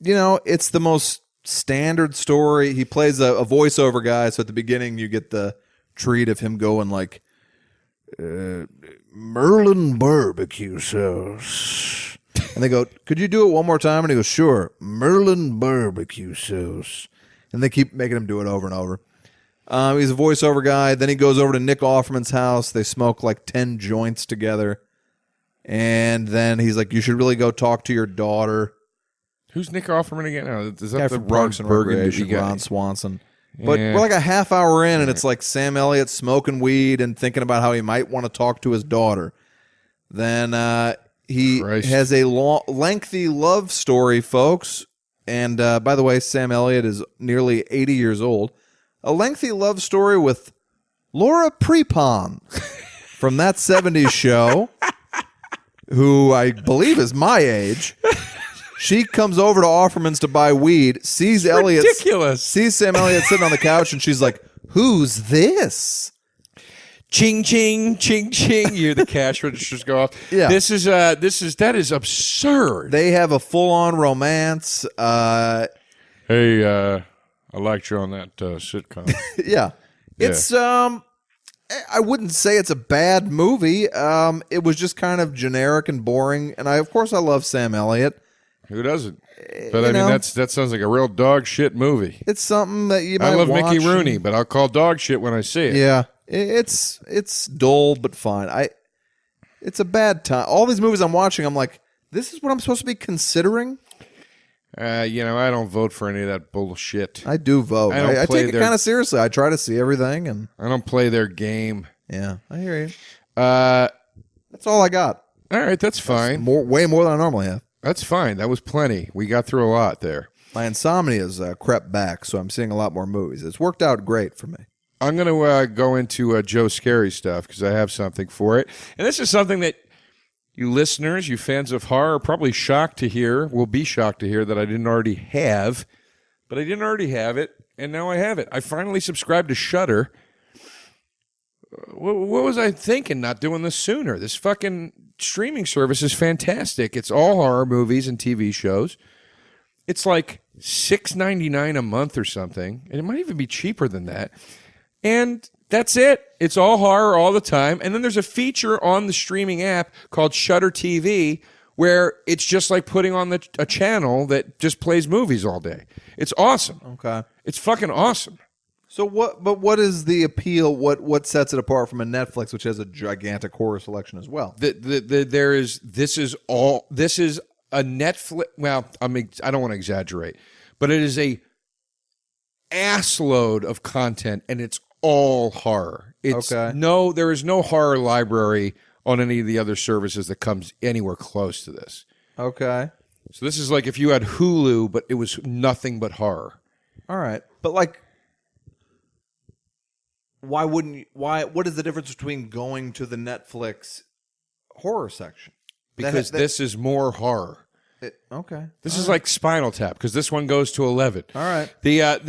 it's the most standard story. He plays a voiceover guy, so at the beginning you get the treat of him going like, Merlin barbecue sauce. And they go, could you do it one more time? And he goes, sure, Merlin barbecue sauce. And they keep making him do it over and over. He's a voiceover guy. Then he goes over to Nick Offerman's house. They smoke like 10 joints together. And then he's like, you should really go talk to your daughter. Who's Nick Offerman again? Is that Guy the from Parks and Recreation, guy? Ron Swanson. But we're like a half hour in, and it's like Sam Elliott smoking weed and thinking about how he might want to talk to his daughter. Then he has a lengthy love story, folks. And by the way, Sam Elliott is nearly 80 years old. A lengthy love story with Laura Prepon from That 70s Show, who I believe is my age. She comes over to Offerman's to buy weed, sees Sam Elliott sitting on the couch, and she's like, who's this? Ching, ching, ching, ching. You hear the cash registers go off. Yeah. That is absurd. They have a full-on romance. Hey, I liked you on that sitcom. Yeah. It's, I wouldn't say it's a bad movie. It was just kind of generic and boring. And of course I love Sam Elliott. Who doesn't? But I mean, that sounds like a real dog shit movie. It's something that you might I love watch. Mickey Rooney, but I'll call dog shit when I see it. Yeah. It's dull, but fine. It's a bad time. All these movies I'm watching, I'm like, this is what I'm supposed to be considering? I don't vote for any of that bullshit. I do vote. I take it kind of seriously. I try to see everything, and I don't play their game. Yeah, I hear you. That's all I got. All right, that's fine. Way more than I normally have. That's fine. That was plenty. We got through a lot there. My insomnia has crept back, so I'm seeing a lot more movies. It's worked out great for me. I'm going to go into Joe Scary stuff because I have something for it. And this is something that you listeners, you fans of horror, are probably shocked to hear, will be shocked to hear that I didn't already have. But I didn't already have it, and now I have it. I finally subscribed to Shudder. What was I thinking not doing this sooner? This fucking streaming service is fantastic. It's all horror movies and TV shows. It's like $6.99 a month or something, and it might even be cheaper than that. And that's it. It's all horror all the time. And then there's a feature on the streaming app called Shudder TV where it's just like putting on a channel that just plays movies all day. It's awesome. Okay. It's fucking awesome. So what is the appeal? What sets it apart from a Netflix, which has a gigantic horror selection as well? This is a Netflix. Well, I don't want to exaggerate, but it is a assload of content, and it's all horror. There is no horror library on any of the other services that comes anywhere close to this. Okay. So this is like if you had Hulu, but it was nothing but horror. All right, but like, why wouldn't you? What is the difference between going to the Netflix horror section? Because this is more horror. Okay. This is like Spinal Tap because this one goes to 11. All right. But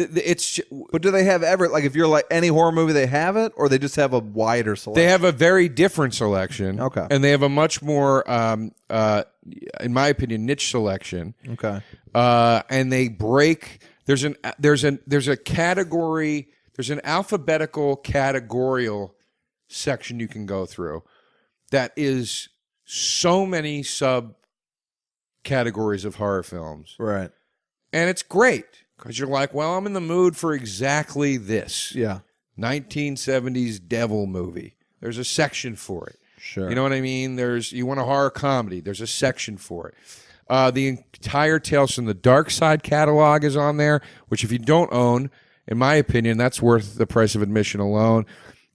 do they have like if you're like any horror movie they have it, or they just have a wider selection? They have a very different selection. Okay. And they have a much more, in my opinion, niche selection. Okay. And they break. There's a category. There's an alphabetical categorical section you can go through that is so many categories of horror films. Right. And it's great because you're like, well, I'm in the mood for exactly this. Yeah. 1970s devil movie. There's a section for it. Sure. You know what I mean? You want a horror comedy. There's a section for it. The entire Tales from the Dark Side catalog is on there, which if you don't own, in my opinion, that's worth the price of admission alone.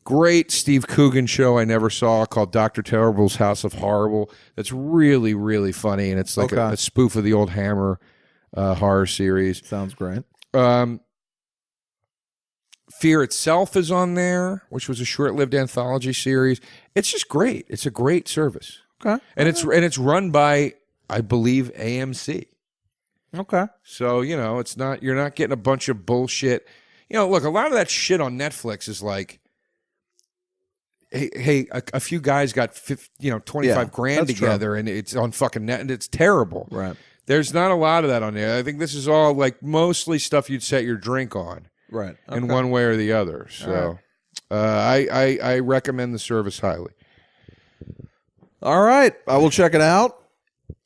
Great Steve Coogan show I never saw called Dr. Terrible's House of Horrible. That's really, really funny, and it's like a spoof of the old Hammer horror series. Sounds great. Fear Itself is on there, which was a short-lived anthology series. It's just great. It's a great service. Okay. And it's run by, I believe, AMC. Okay. So, you're not getting a bunch of bullshit. Look, a lot of that shit on Netflix is like, hey, a few guys got 25 grand together, and it's on fucking net, and it's terrible. Right. There's not a lot of that on there. I think this is all like mostly stuff you'd set your drink on. Right. Okay. In one way or the other. So I recommend the service highly. All right. I will check it out.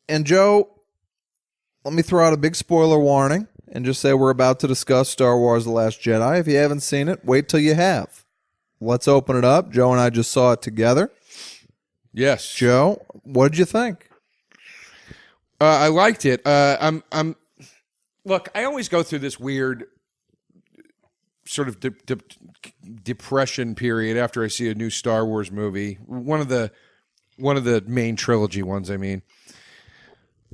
And Joe, let me throw out a big spoiler warning and just say we're about to discuss Star Wars The Last Jedi. If you haven't seen it, wait till you have. Let's open it up. Joe and I just saw it together. Yes. Joe, what did you think? I liked it. Look, I always go through this weird sort of depression period after I see a new Star Wars movie. One of the main trilogy ones, I mean.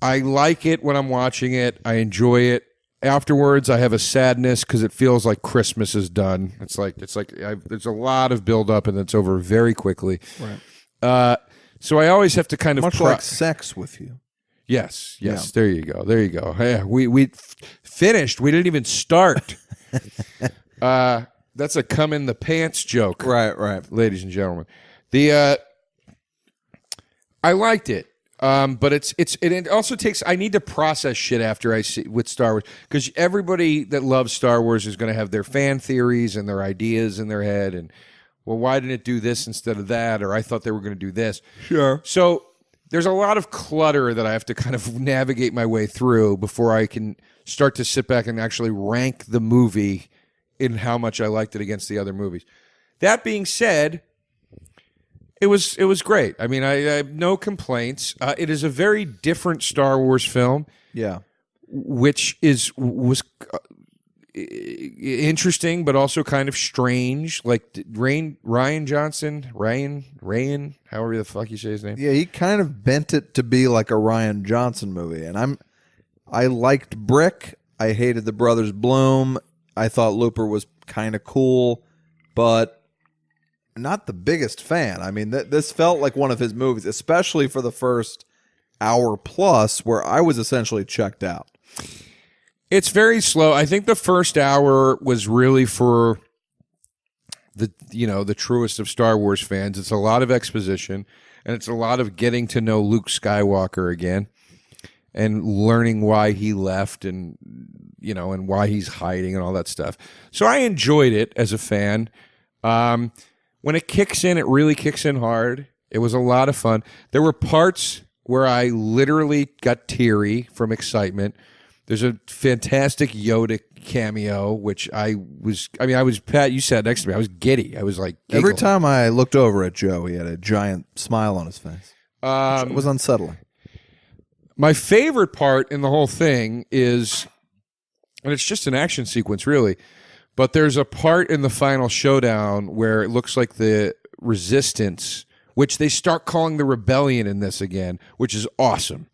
I like it when I'm watching it. I enjoy it. Afterwards, I have a sadness because it feels like Christmas is done. It's like there's a lot of build up and it's over very quickly. Right. So I always have to kind of much like sex with you. Yes. Yeah. There you go. Yeah, we finished. We didn't even start. That's a come in the pants joke. Right. Ladies and gentlemen. I liked it. But it also takes, I need to process shit after I see with Star Wars, because everybody that loves Star Wars is going to have their fan theories and their ideas in their head. And, well, why didn't it do this instead of that? Or I thought they were going to do this. Sure. So there's a lot of clutter that I have to kind of navigate my way through before I can start to sit back and actually rank the movie in how much I liked it against the other movies. That being said, it was great. I mean, I have no complaints. It is a very different Star Wars film. Yeah. Which was interesting, but also kind of strange. Like Ryan Johnson, however the fuck you say his name. Yeah, he kind of bent it to be like a Ryan Johnson movie. And I liked Brick. I hated the Brothers Bloom. I thought Looper was kind of cool, but not the biggest fan. I mean, this felt like one of his movies, especially for the first hour plus, where I was essentially checked out. It's very slow. I think the first hour was really for the truest of Star Wars fans. It's a lot of exposition, and it's a lot of getting to know Luke Skywalker again and learning why he left and why he's hiding and all that stuff. So I enjoyed it as a fan. When it kicks in, it really kicks in hard. It was a lot of fun. There were parts where I literally got teary from excitement. There's a fantastic Yoda cameo, which I was, Pat, you sat next to me. I was giddy. I was like, giggling. Every time I looked over at Joe, he had a giant smile on his face. It was unsettling. My favorite part in the whole thing is, and it's just an action sequence, really, but there's a part in the final showdown where it looks like the Resistance, which they start calling the Rebellion in this again, which is awesome.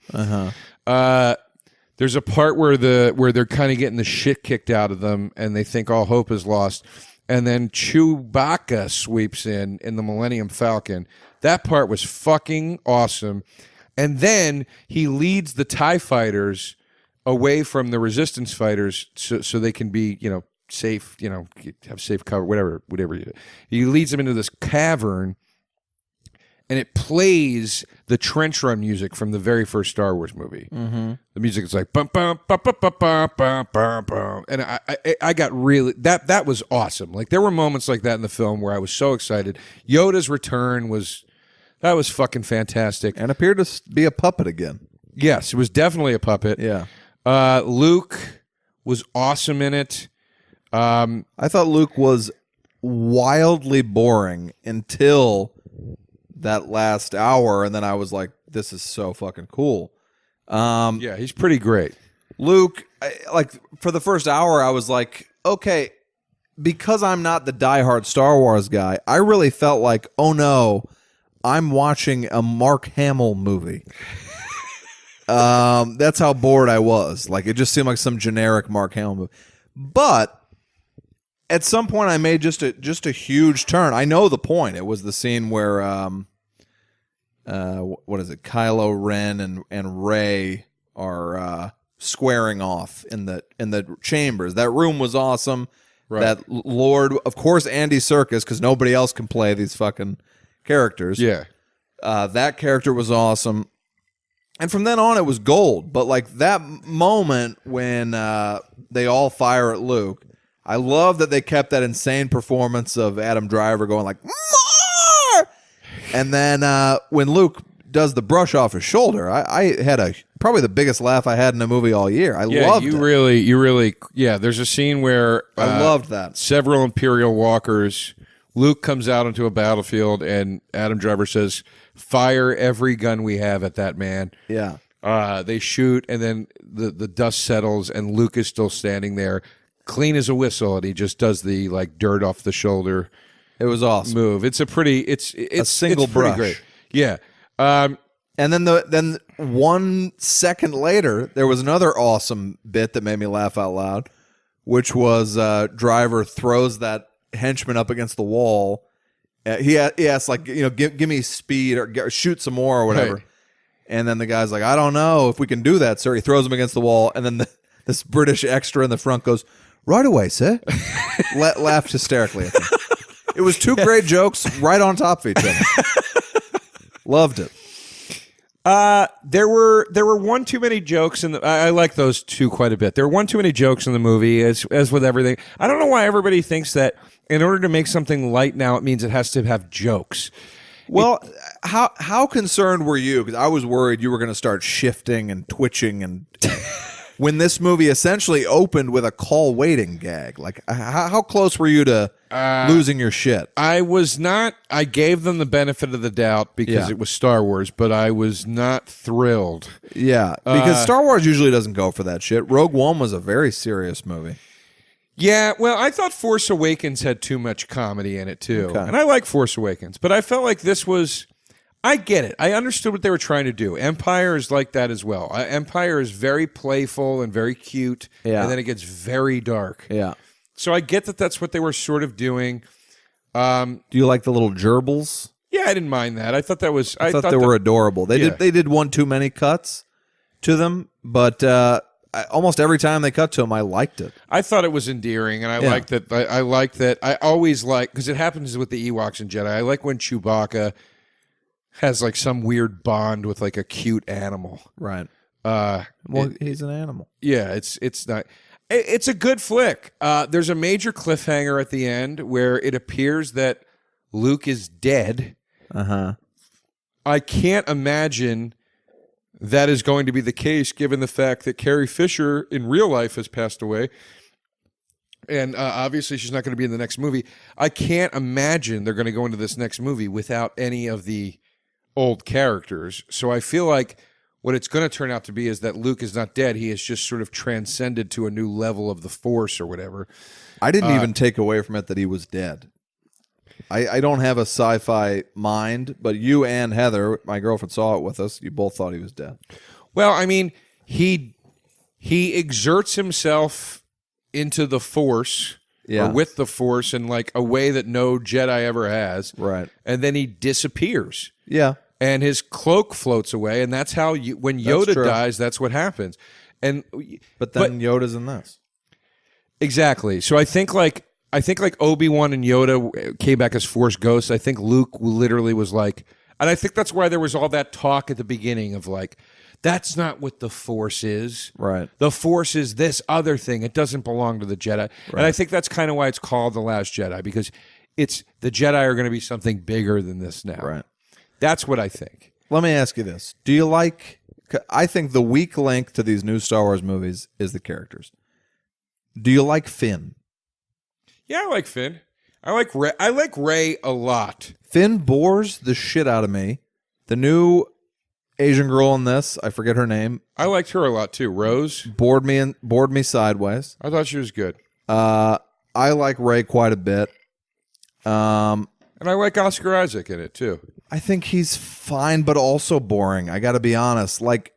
There's a part where they're kind of getting the shit kicked out of them, and they think all hope is lost. And then Chewbacca sweeps in the Millennium Falcon. That part was fucking awesome. And then he leads the TIE fighters away from the Resistance fighters so they can be, safe, have safe cover, whatever. He leads them into this cavern, and it plays the trench run music from the very first Star Wars movie. Mm-hmm. The music is like bum bum bum bum bum bum bum bum bum, and I got really that was awesome. Like there were moments like that in the film where I was so excited. Yoda's return was fucking fantastic, and appeared to be a puppet again. Yes, it was definitely a puppet. Yeah, Luke was awesome in it. I thought Luke was wildly boring until that last hour, and then I was like, this is so fucking cool. Yeah, he's pretty great. Luke, for the first hour, I was like, okay, because I'm not the diehard Star Wars guy, I really felt like, oh no, I'm watching a Mark Hamill movie. That's how bored I was. Like, it just seemed like some generic Mark Hamill movie. But at some point, I made just a huge turn. I know the point. It was the scene where, what is it? Kylo Ren and Rey are squaring off in the chambers. That room was awesome. Right. That Lord, of course, Andy Serkis, because nobody else can play these fucking characters. Yeah. That character was awesome. And from then on, it was gold. But like that moment when they all fire at Luke, I love that they kept that insane performance of Adam Driver going like, more! And then when Luke does the brush off his shoulder, I had probably the biggest laugh I had in a movie all year. I loved it. You really, there's a scene where I loved that. Several Imperial walkers, Luke comes out onto a battlefield and Adam Driver says, fire every gun we have at that man. Yeah. They shoot and then the dust settles and Luke is still standing there, clean as a whistle, and he just does the like dirt off the shoulder. It was awesome. Move. It's a single brush. Great. Yeah. And then 1 second later, there was another awesome bit that made me laugh out loud, which was Driver throws that henchman up against the wall. He asks, like, give me speed or shoot some more or whatever. Right. And then the guy's like, I don't know if we can do that, sir. He throws him against the wall, and then this British extra in the front goes, right away, sir. Laughed hysterically at him. It was two great jokes right on top of each other. Loved it. There were one too many jokes in the. I like those two quite a bit. There were one too many jokes in the movie, as with everything. I don't know why everybody thinks that in order to make something light now, it means it has to have jokes. Well, how concerned were you? Because I was worried you were going to start shifting and twitching and. When this movie essentially opened with a call waiting gag, like how close were you to losing your shit? I was not. I gave them the benefit of the doubt because it was Star Wars, but I was not thrilled. Yeah, because Star Wars usually doesn't go for that shit. Rogue One was a very serious movie. Yeah, well, I thought Force Awakens had too much comedy in it too, and I like Force Awakens, but I felt like this was. I get it. I understood what they were trying to do. Empire is like that as well. Empire is very playful and very cute, and then it gets very dark. Yeah. So I get that that's what they were sort of doing. Do you like the little gerbils? Yeah, I didn't mind that. I thought that was. I thought they were adorable. They did one too many cuts to them, but almost every time they cut to them, I liked it. I thought it was endearing, and I liked that. I liked that. I always like because it happens with the Ewoks and Jedi. I like when Chewbacca has like some weird bond with like a cute animal. Right. He's an animal. Yeah, it's not. It's a good flick. There's a major cliffhanger at the end where it appears that Luke is dead. Uh-huh. I can't imagine that is going to be the case given the fact that Carrie Fisher in real life has passed away. And obviously she's not going to be in the next movie. I can't imagine they're going to go into this next movie without any of the old characters. So I feel like what it's going to turn out to be is that Luke is not dead. He has just sort of transcended to a new level of the Force or whatever. I didn't even take away from it that he was dead. I don't have a sci-fi mind, but you and Heather, my girlfriend, saw it with us. You both thought he was dead. Well, I mean, he exerts himself into the Force or with the Force in like a way that no Jedi ever has. Right. And then he disappears. Yeah. And his cloak floats away, and that's how when Yoda dies, that's what happens. But Yoda's in this. Exactly. So I think like Obi-Wan and Yoda came back as Force ghosts. I think Luke literally was like, and I think that's why there was all that talk at the beginning of like, that's not what the Force is. Right. The Force is this other thing. It doesn't belong to the Jedi. Right. And I think that's kind of why it's called The Last Jedi, because the Jedi are going to be something bigger than this now. Right. That's what I think. Let me ask you this. Do you like... I think the weak link to these new Star Wars movies is the characters. Do you like Finn? Yeah, I like Finn. I like Rey. I like Rey a lot. Finn bores the shit out of me. The new Asian girl in this, I forget her name, I liked her a lot too. Rose bored me sideways. I thought she was good. I like Ray quite a bit. And I like Oscar Isaac in it too. I think he's fine, but also boring. I got to be honest. Like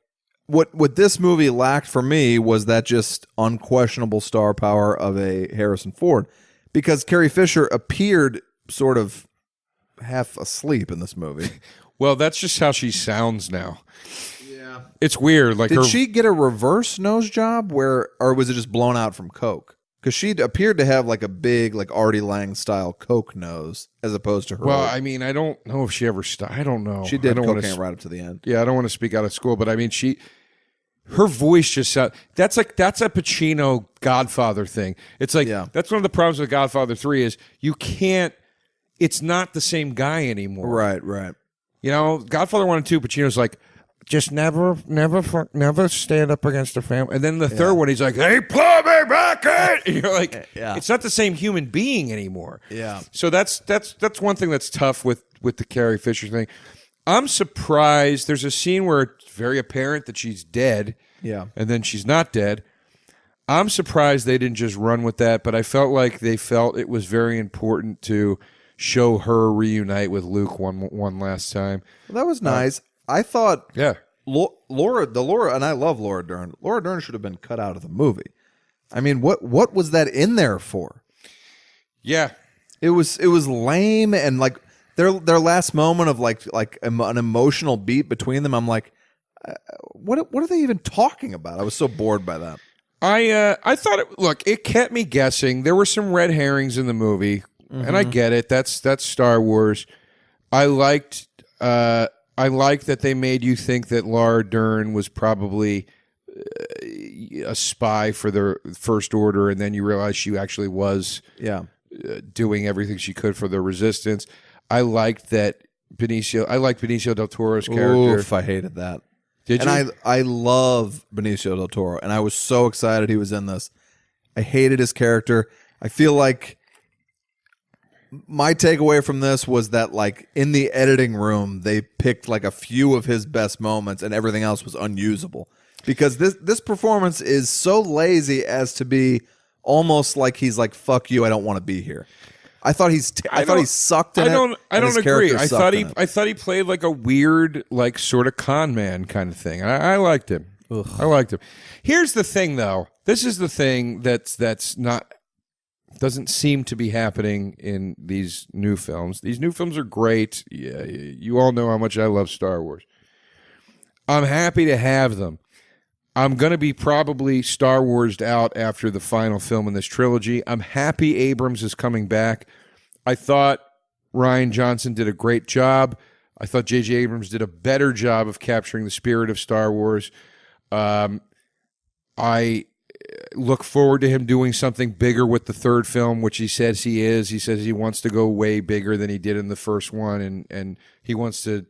what this movie lacked for me was that just unquestionable star power of a Harrison Ford, because Carrie Fisher appeared sort of half asleep in this movie. Well, that's just how she sounds now. Yeah, it's weird. Like, did she get a reverse nose job or was it just blown out from coke? Because she appeared to have like a big, like Artie Lang style coke nose, as opposed to her. Well, I mean, I don't know if she ever. I don't know. She did cocaine right up to the end. Yeah, I don't want to speak out of school, but I mean, her voice just sounds. That's a Pacino Godfather thing. It's like that's one of the problems with Godfather 3 is you can't. It's not the same guy anymore. Right. You know, Godfather 1 and 2, Pacino's like, just never stand up against a family. And then the third one, he's like, hey, put me back in. And you're like, it's not the same human being anymore. Yeah. So that's one thing that's tough with the Carrie Fisher thing. I'm surprised. There's a scene where it's very apparent that she's dead. Yeah. And then she's not dead. I'm surprised they didn't just run with that, but I felt like they felt it was very important to show her reunite with Luke one last time. Well, that was nice. I thought, Laura, and I love Laura Dern. Laura Dern should have been cut out of the movie. I mean, what was that in there for? Yeah, it was lame, and like their last moment of like an emotional beat between them. I'm like, what are they even talking about? I was so bored by that. I thought it kept me guessing. There were some red herrings in the movie, and I get it. That's Star Wars. I liked that they made you think that Laura Dern was probably a spy for the First Order, and then you realize she actually was doing everything she could for the Resistance. I liked that Benicio del Toro's character. Oof, I hated that. Did you? And I love Benicio del Toro, and I was so excited he was in this. I hated his character. I feel like my takeaway from this was that, like, in the editing room, they picked like a few of his best moments, and everything else was unusable. Because this performance is so lazy as to be almost like he's like, "Fuck you, I don't want to be here." I thought he sucked in it. I don't agree. I thought he played like a weird, like sort of con man kind of thing. I liked him. Ugh. I liked him. Here's the thing, though. This is the thing that's not. Doesn't seem to be happening in these new films. These new films are great. Yeah, you all know how much I love Star Wars. I'm happy to have them. I'm going to be probably Star Wars'd out after the final film in this trilogy. I'm happy Abrams is coming back. I thought Rian Johnson did a great job. I thought J.J. Abrams did a better job of capturing the spirit of Star Wars. I look forward to him doing something bigger with the third film, which he says he is. He says he wants to go way bigger than he did in the first one, and he wants to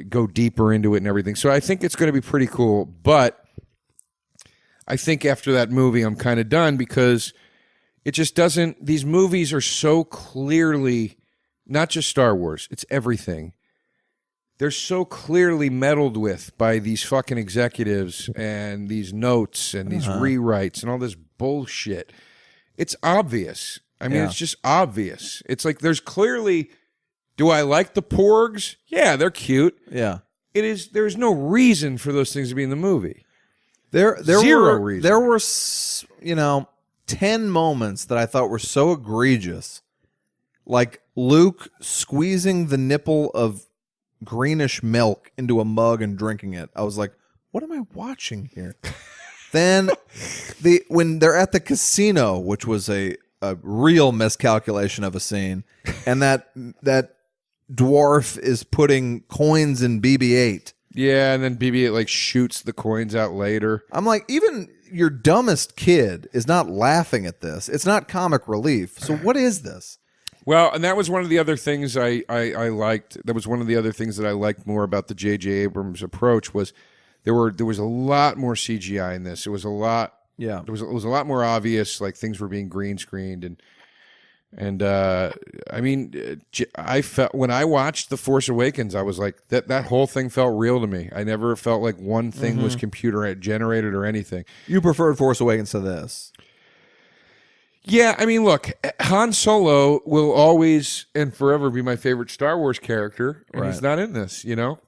go deeper into it and everything. So I think it's going to be pretty cool. But I think after that movie, I'm kind of done because it just doesn't. These movies are so clearly not just Star Wars, it's everything. They're so clearly meddled with by these fucking executives and these notes and these rewrites and all this bullshit. It's obvious. I mean, it's just obvious. It's like there's clearly. Do I like the Porgs? Yeah, they're cute. Yeah, it is. There's no reason for those things to be in the movie. There Zero were reason. There were 10 moments that I thought were so egregious, like Luke squeezing the nipple of greenish milk into a mug and drinking it. I was like, what am I watching here? Then when they're at the casino, which was a real miscalculation of a scene, and that dwarf is putting coins in BB-8. Yeah, and then BB-8 like shoots the coins out later. I'm like, even your dumbest kid is not laughing at this. It's not comic relief. So what is this? Well, and that was one of the other things I liked. That was one of the other things that I liked more about the J.J. Abrams approach was there was a lot more CGI in this. It was a lot. Yeah, it was a lot more obvious. Like things were being green screened, and And I mean, I felt when I watched The Force Awakens, I was like that whole thing felt real to me. I never felt like one thing was computer generated or anything. You preferred Force Awakens to this? Yeah, I mean, look, Han Solo will always and forever be my favorite Star Wars character, and he's not in this, you know.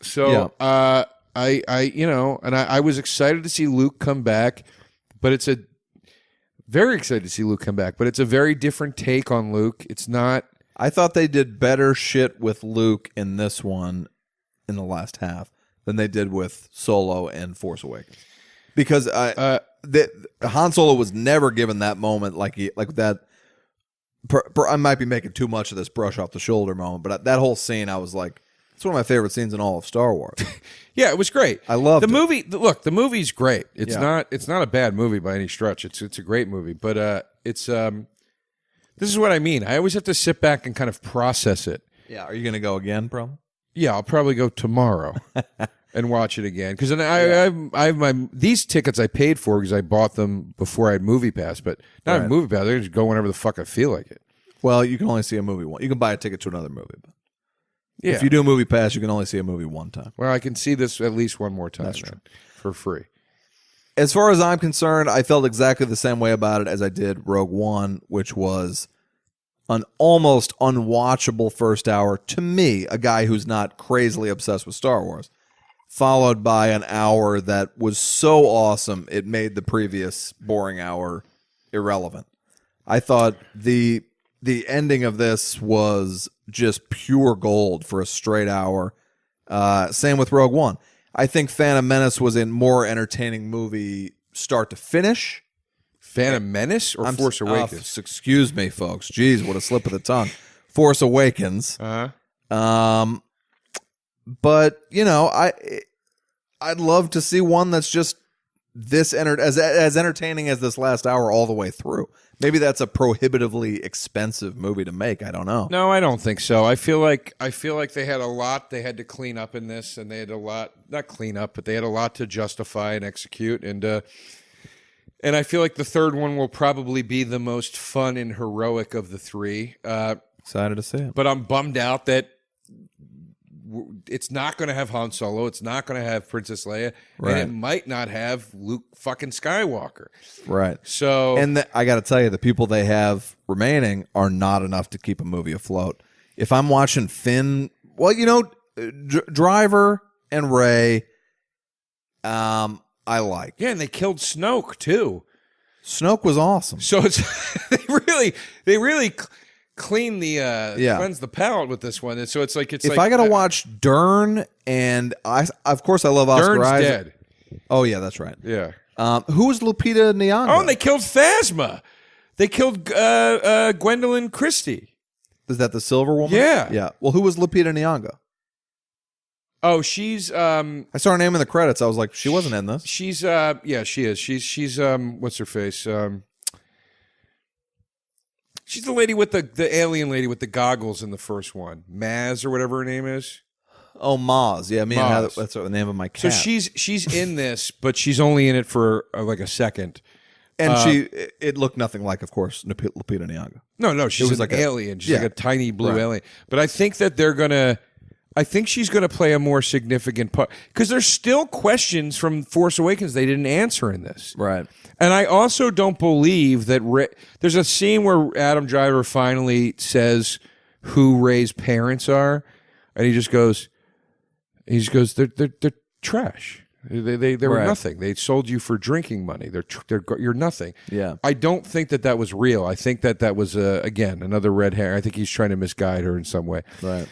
So I was excited to see Luke come back, but it's very excited to see Luke come back, but it's a very different take on Luke. It's not. I thought they did better shit with Luke in this one in the last half than they did with Solo and Force Awakens, because Han Solo was never given that moment like that. I might be making too much of this brush off the shoulder moment, but that whole scene, I was like, it's one of my favorite scenes in all of Star Wars. Yeah, it was great. I loved the movie. Look, the movie's great. It's Yeah. not a bad movie by any stretch. It's a great movie, but this is what I mean. I always have to sit back and kind of process it. Yeah, are you going to go again, bro? Yeah, I'll probably go tomorrow and watch it again, because I have these tickets I paid for because I bought them before I had Movie Pass, but not have Movie Pass. I just go whenever the fuck I feel like it. Well, you can only see a movie once. You can buy a ticket to another movie, but Yeah. if you do a Movie Pass, you can only see a movie one time. Well, I can see this at least one more time. That's true. For free. As far as I'm concerned, I felt exactly the same way about it as I did Rogue One, which was an almost unwatchable first hour to me, a guy who's not crazily obsessed with Star Wars, followed by an hour that was so awesome it made the previous boring hour irrelevant. I thought the ending of this was just pure gold for a straight hour. Same with Rogue One. I think Phantom Menace was a more entertaining movie start to finish. Phantom Menace or Force Awakens? Excuse me, folks. Jeez, what a slip of the tongue. Force Awakens. But, you know, I'd love to see one that's just this as entertaining as this last hour all the way through. Maybe that's a prohibitively expensive movie to make. I don't know. No, I don't think so. I feel like they had a lot they had to clean up in this, and they had a lot, not clean up, but they had a lot to justify and execute. And I feel like the third one will probably be the most fun and heroic of the three. Excited to see it. But I'm bummed out that it's not going to have Han Solo. It's not going to have Princess Leia. Right. And it might not have Luke fucking Skywalker. Right. So, and I got to tell you, the people they have remaining are not enough to keep a movie afloat. If I'm watching Finn, well, you know, Driver and Rey, I like. Yeah, and they killed Snoke too. Snoke was awesome. So it's they really clean the cleanse the palate with this one. And so it's like if I gotta watch Dern, and of course I love Oscar Dern's Isaac. dead. Oh yeah, that's right. Yeah. Who was Lupita Nyong'o? Oh, and they killed Phasma. They killed Gwendolyn Christie. Is that the Silver Woman? Yeah. Yeah. Well, who was Lupita Nyong'o? Oh, she's I saw her name in the credits. I was like, she wasn't in this. She's yeah, she is. She's what's her face? She's the lady with the alien lady with the goggles in the first one, Maz or whatever her name is. Oh, Maz. Yeah, Maz. That's the name of my cat. So she's in this, but she's only in it for like a second. And it looked nothing like, of course, Lupita Nyong'o. No, she's like an alien. She's like a tiny blue alien. But I think that I think she's gonna play a more significant part, because there's still questions from Force Awakens they didn't answer in this. Right. And I also don't believe that there's a scene where Adam Driver finally says who Rey's parents are, and he just goes, they're trash. They were nothing. They sold you for drinking money. You're nothing. Yeah. I don't think that was real. I think that was again another red herring. I think he's trying to misguide her in some way. Right.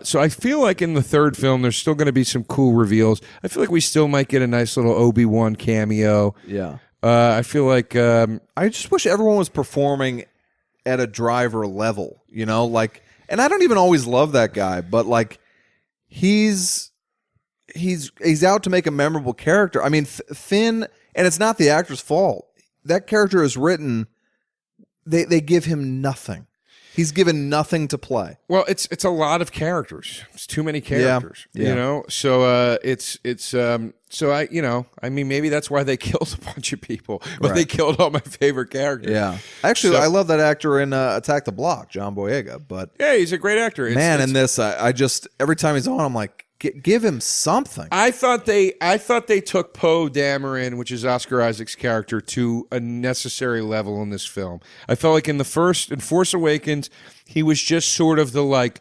So I feel like in the third film, there's still going to be some cool reveals. I feel like we still might get a nice little Obi-Wan cameo. Yeah. I feel like I just wish everyone was performing at a Driver level, you know, like, and I don't even always love that guy, but like he's out to make a memorable character. I mean, Finn, and it's not the actor's fault. That character is written, they give him nothing. He's given nothing to play. Well, it's a lot of characters. It's too many characters. Yeah. You know, so I mean, maybe that's why they killed a bunch of people, but they killed all my favorite characters. Yeah, actually, I love that actor in Attack the Block, John Boyega. But yeah, he's a great actor. In this, I just every time he's on, I'm like, give him something. I thought they took Poe Dameron, which is Oscar Isaac's character, to a necessary level in this film. I felt like in Force Awakens, he was just sort of the like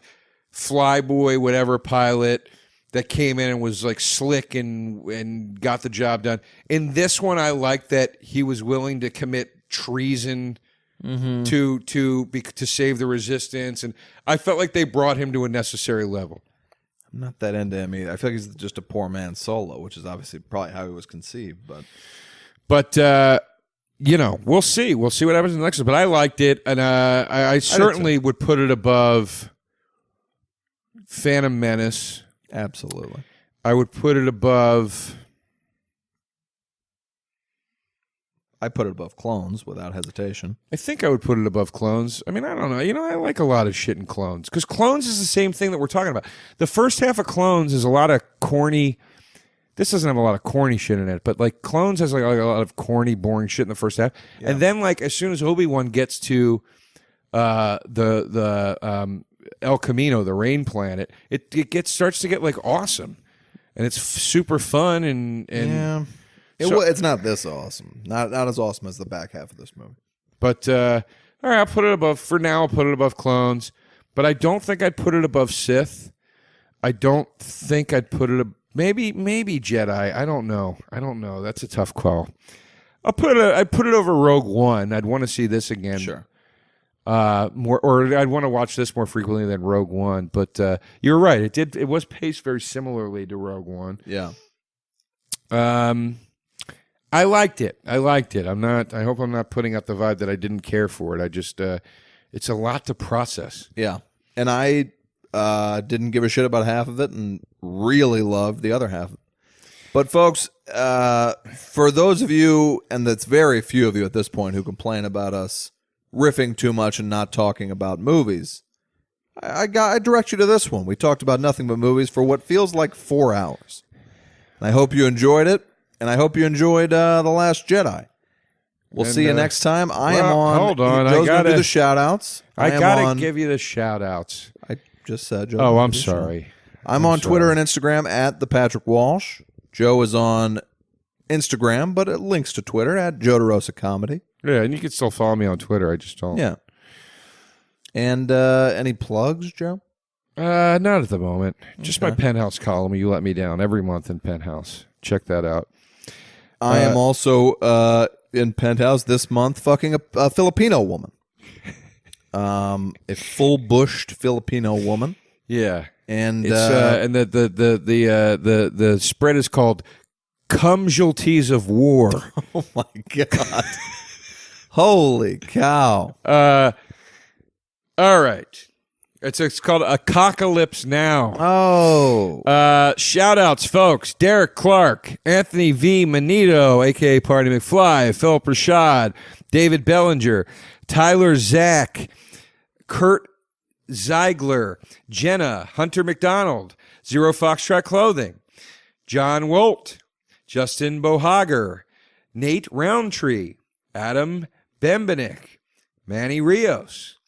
flyboy, whatever pilot that came in and was like slick and got the job done. In this one, I like that he was willing to commit treason to save the Resistance, and I felt like they brought him to a necessary level. I'm not that into him either. I feel like he's just a poor man Solo, which is obviously probably how he was conceived. But we'll see. We'll see what happens in the next one. But I liked it, and I certainly would put it above Phantom Menace. Absolutely. I would put it above... I put it above Clones without hesitation. I think I would put it above Clones. I mean, I don't know. You know, I like a lot of shit in Clones. Because Clones is the same thing that we're talking about. The first half of Clones is a lot of corny... This doesn't have a lot of corny shit in it, but like Clones has like a lot of corny, boring shit in the first half. Yeah. And then like as soon as Obi-Wan gets to the El Camino, the rain planet, it starts to get like awesome. And it's super fun and yeah. It's not this awesome. Not as awesome as the back half of this movie. But all right, I'll put it above for now. I'll put it above Clones, but I don't think I'd put it above Sith. I don't think I'd put it maybe Jedi. I don't know. That's a tough call. I'd put it over Rogue One. I'd want to see this again. Sure. More, or I'd want to watch this more frequently than Rogue One. But you're right. It was paced very similarly to Rogue One. Yeah. I liked it. I hope I'm not putting out the vibe that I didn't care for it. I just it's a lot to process. Yeah. And I didn't give a shit about half of it and really loved the other half. But folks, for those of you, and that's very few of you at this point, who complain about us riffing too much and not talking about movies, I direct you to this one. We talked about nothing but movies for what feels like 4 hours. And I hope you enjoyed it, and I hope you enjoyed The Last Jedi. We'll see you next time. Hold on. Joe's going to do the shout-outs. I got to give you the shout-outs. I just said, Joe. Oh, I'm sorry. I'm on Twitter and Instagram at the Patrick Walsh. Joe is on Instagram, but it links to Twitter at Joe DeRosa Comedy. Yeah, and you can still follow me on Twitter. I just don't. Yeah. And any plugs, Joe? Not at the moment. Just my Penthouse column. You let me down every month in Penthouse. Check that out. I am also in Penthouse this month fucking a Filipino woman. A full-bushed Filipino woman. Yeah. And it's and the spread is called Cumsulties of War. Oh my God. Holy cow. All right. It's called Apocalypse Now. Oh. Shout outs, folks. Derek Clark, Anthony V. Manito, a.k.a. Party McFly, Philip Rashad, David Bellinger, Tyler Zach, Kurt Ziegler, Jenna, Hunter McDonald, Zero Foxtrot Clothing, John Wolt, Justin Bohager, Nate Roundtree, Adam Bembenek, Manny Rios,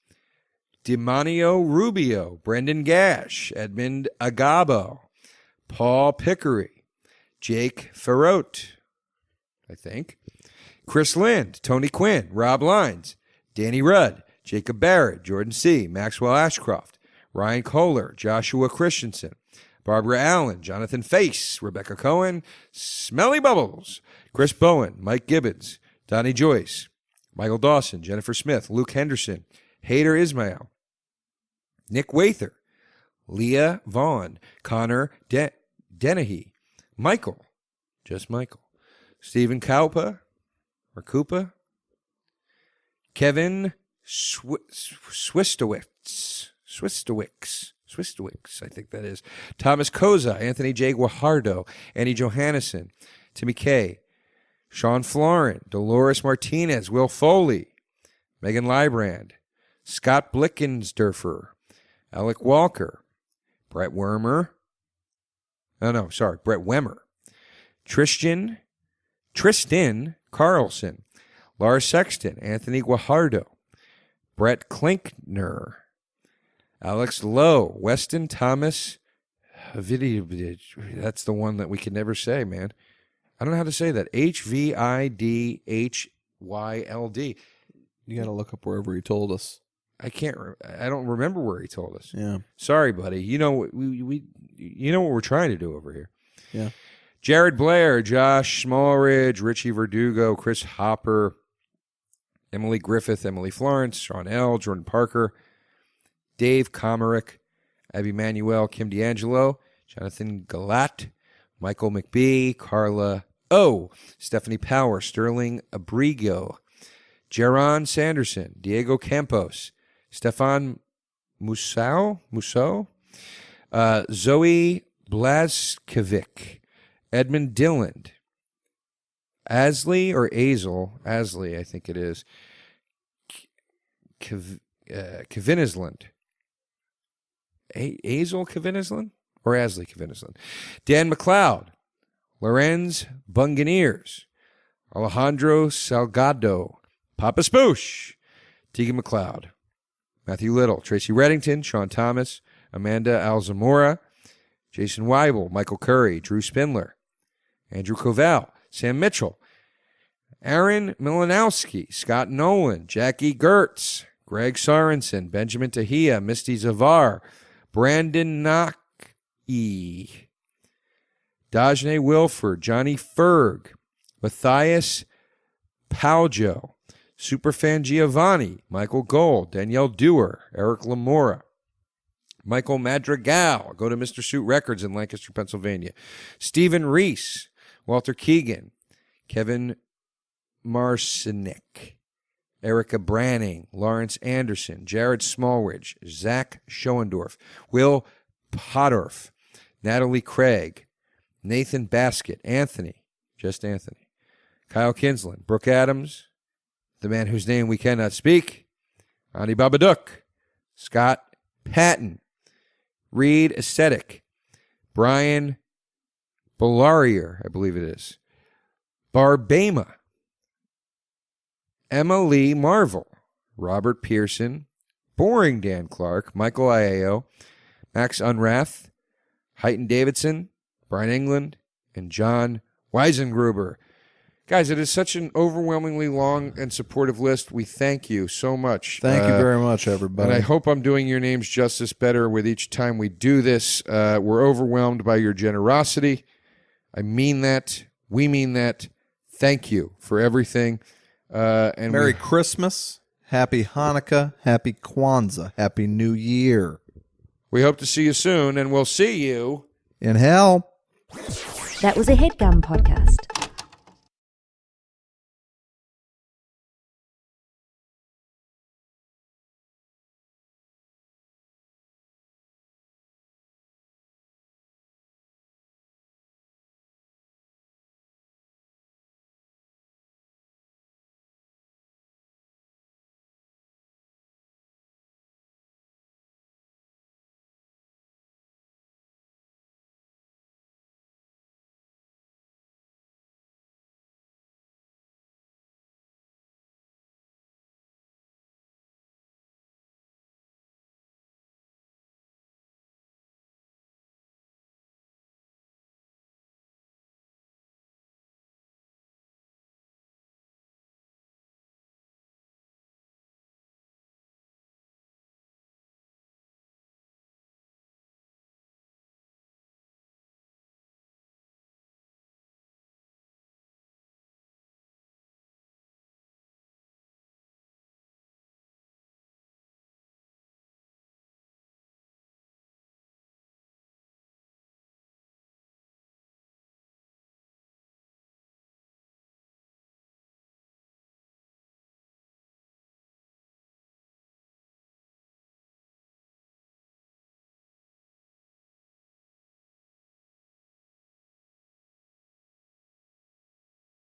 Demonio Rubio, Brendan Gash, Edmund Agabo, Paul Pickery, Jake Ferrote, I think, Chris Lind, Tony Quinn, Rob Lines, Danny Rudd, Jacob Barrett, Jordan C., Maxwell Ashcroft, Ryan Kohler, Joshua Christensen, Barbara Allen, Jonathan Face, Rebecca Cohen, Smelly Bubbles, Chris Bowen, Mike Gibbons, Donnie Joyce, Michael Dawson, Jennifer Smith, Luke Henderson, Hader Ismail, Nick Wather, Leah Vaughn, Connor Dennehy, Michael, just Michael, Stephen Kaupa, or Koopa, Kevin Swistowicz, I think that is, Thomas Koza, Anthony J. Guajardo, Annie Johannesson, Timmy K., Sean Florin, Dolores Martinez, Will Foley, Megan Librand, Scott Blickensderfer, Alec Walker, Brett Wemmer, Tristan Carlson, Lars Sexton, Anthony Guajardo, Brett Klinkner, Alex Lowe, Weston Thomas, that's the one that we can never say, man. I don't know how to say that. HVIDHYLD. You got to look up wherever he told us. I don't remember where he told us. Yeah. Sorry, buddy. You know what you know what we're trying to do over here. Yeah. Jared Blair, Josh Smallridge, Richie Verdugo, Chris Hopper, Emily Griffith, Emily Florence, Sean L., Jordan Parker, Dave Comerick, Abby Manuel, Kim D'Angelo, Jonathan Galat, Michael McBee, Carla O., Stephanie Power, Sterling Abrigo, Jaron Sanderson, Diego Campos, Stefan Musso, Zoe Blazkovic, Edmund Dilland, Asley I think it is, Kavinisland, Azel Kavinisland or Asley Kavinisland, Dan McLeod, Lorenz Bunganiers, Alejandro Salgado, Papa Spoosh, Tegan McLeod, Matthew Little, Tracy Reddington, Sean Thomas, Amanda Alzamora, Jason Weibel, Michael Curry, Drew Spindler, Andrew Covell, Sam Mitchell, Aaron Milanowski, Scott Nolan, Jackie Gertz, Greg Sorensen, Benjamin Tahia, Misty Zavar, Brandon Naki, Dajne Wilford, Johnny Ferg, Matthias Paljo, Superfan Giovanni, Michael Gold, Danielle Dewar, Eric Lamora, Michael Madrigal, go to Mr. Suit Records in Lancaster, Pennsylvania, Stephen Reese, Walter Keegan, Kevin Marcinek, Erica Branning, Lawrence Anderson, Jared Smallridge, Zach Schoendorf, Will Pottorf, Natalie Craig, Nathan Baskett, Anthony, Kyle Kinsland, Brooke Adams, the man whose name we cannot speak, Ani Babadook, Scott Patton, Reed Aesthetic, Brian Bellarier, I believe it is, Barbama, Emma Lee Marvel, Robert Pearson, Boring Dan Clark, Michael Iao, Max Unrath, Heighton Davidson, Brian England, and John Weisengruber. Guys, it is such an overwhelmingly long and supportive list. We thank you so much. Thank you very much, everybody. And I hope I'm doing your names justice better with each time we do this. We're overwhelmed by your generosity. I mean that. We mean that. Thank you for everything. And Merry Christmas, Happy Hanukkah, Happy Kwanzaa, Happy New Year. We hope to see you soon, and we'll see you in hell. That was a HeadGum podcast.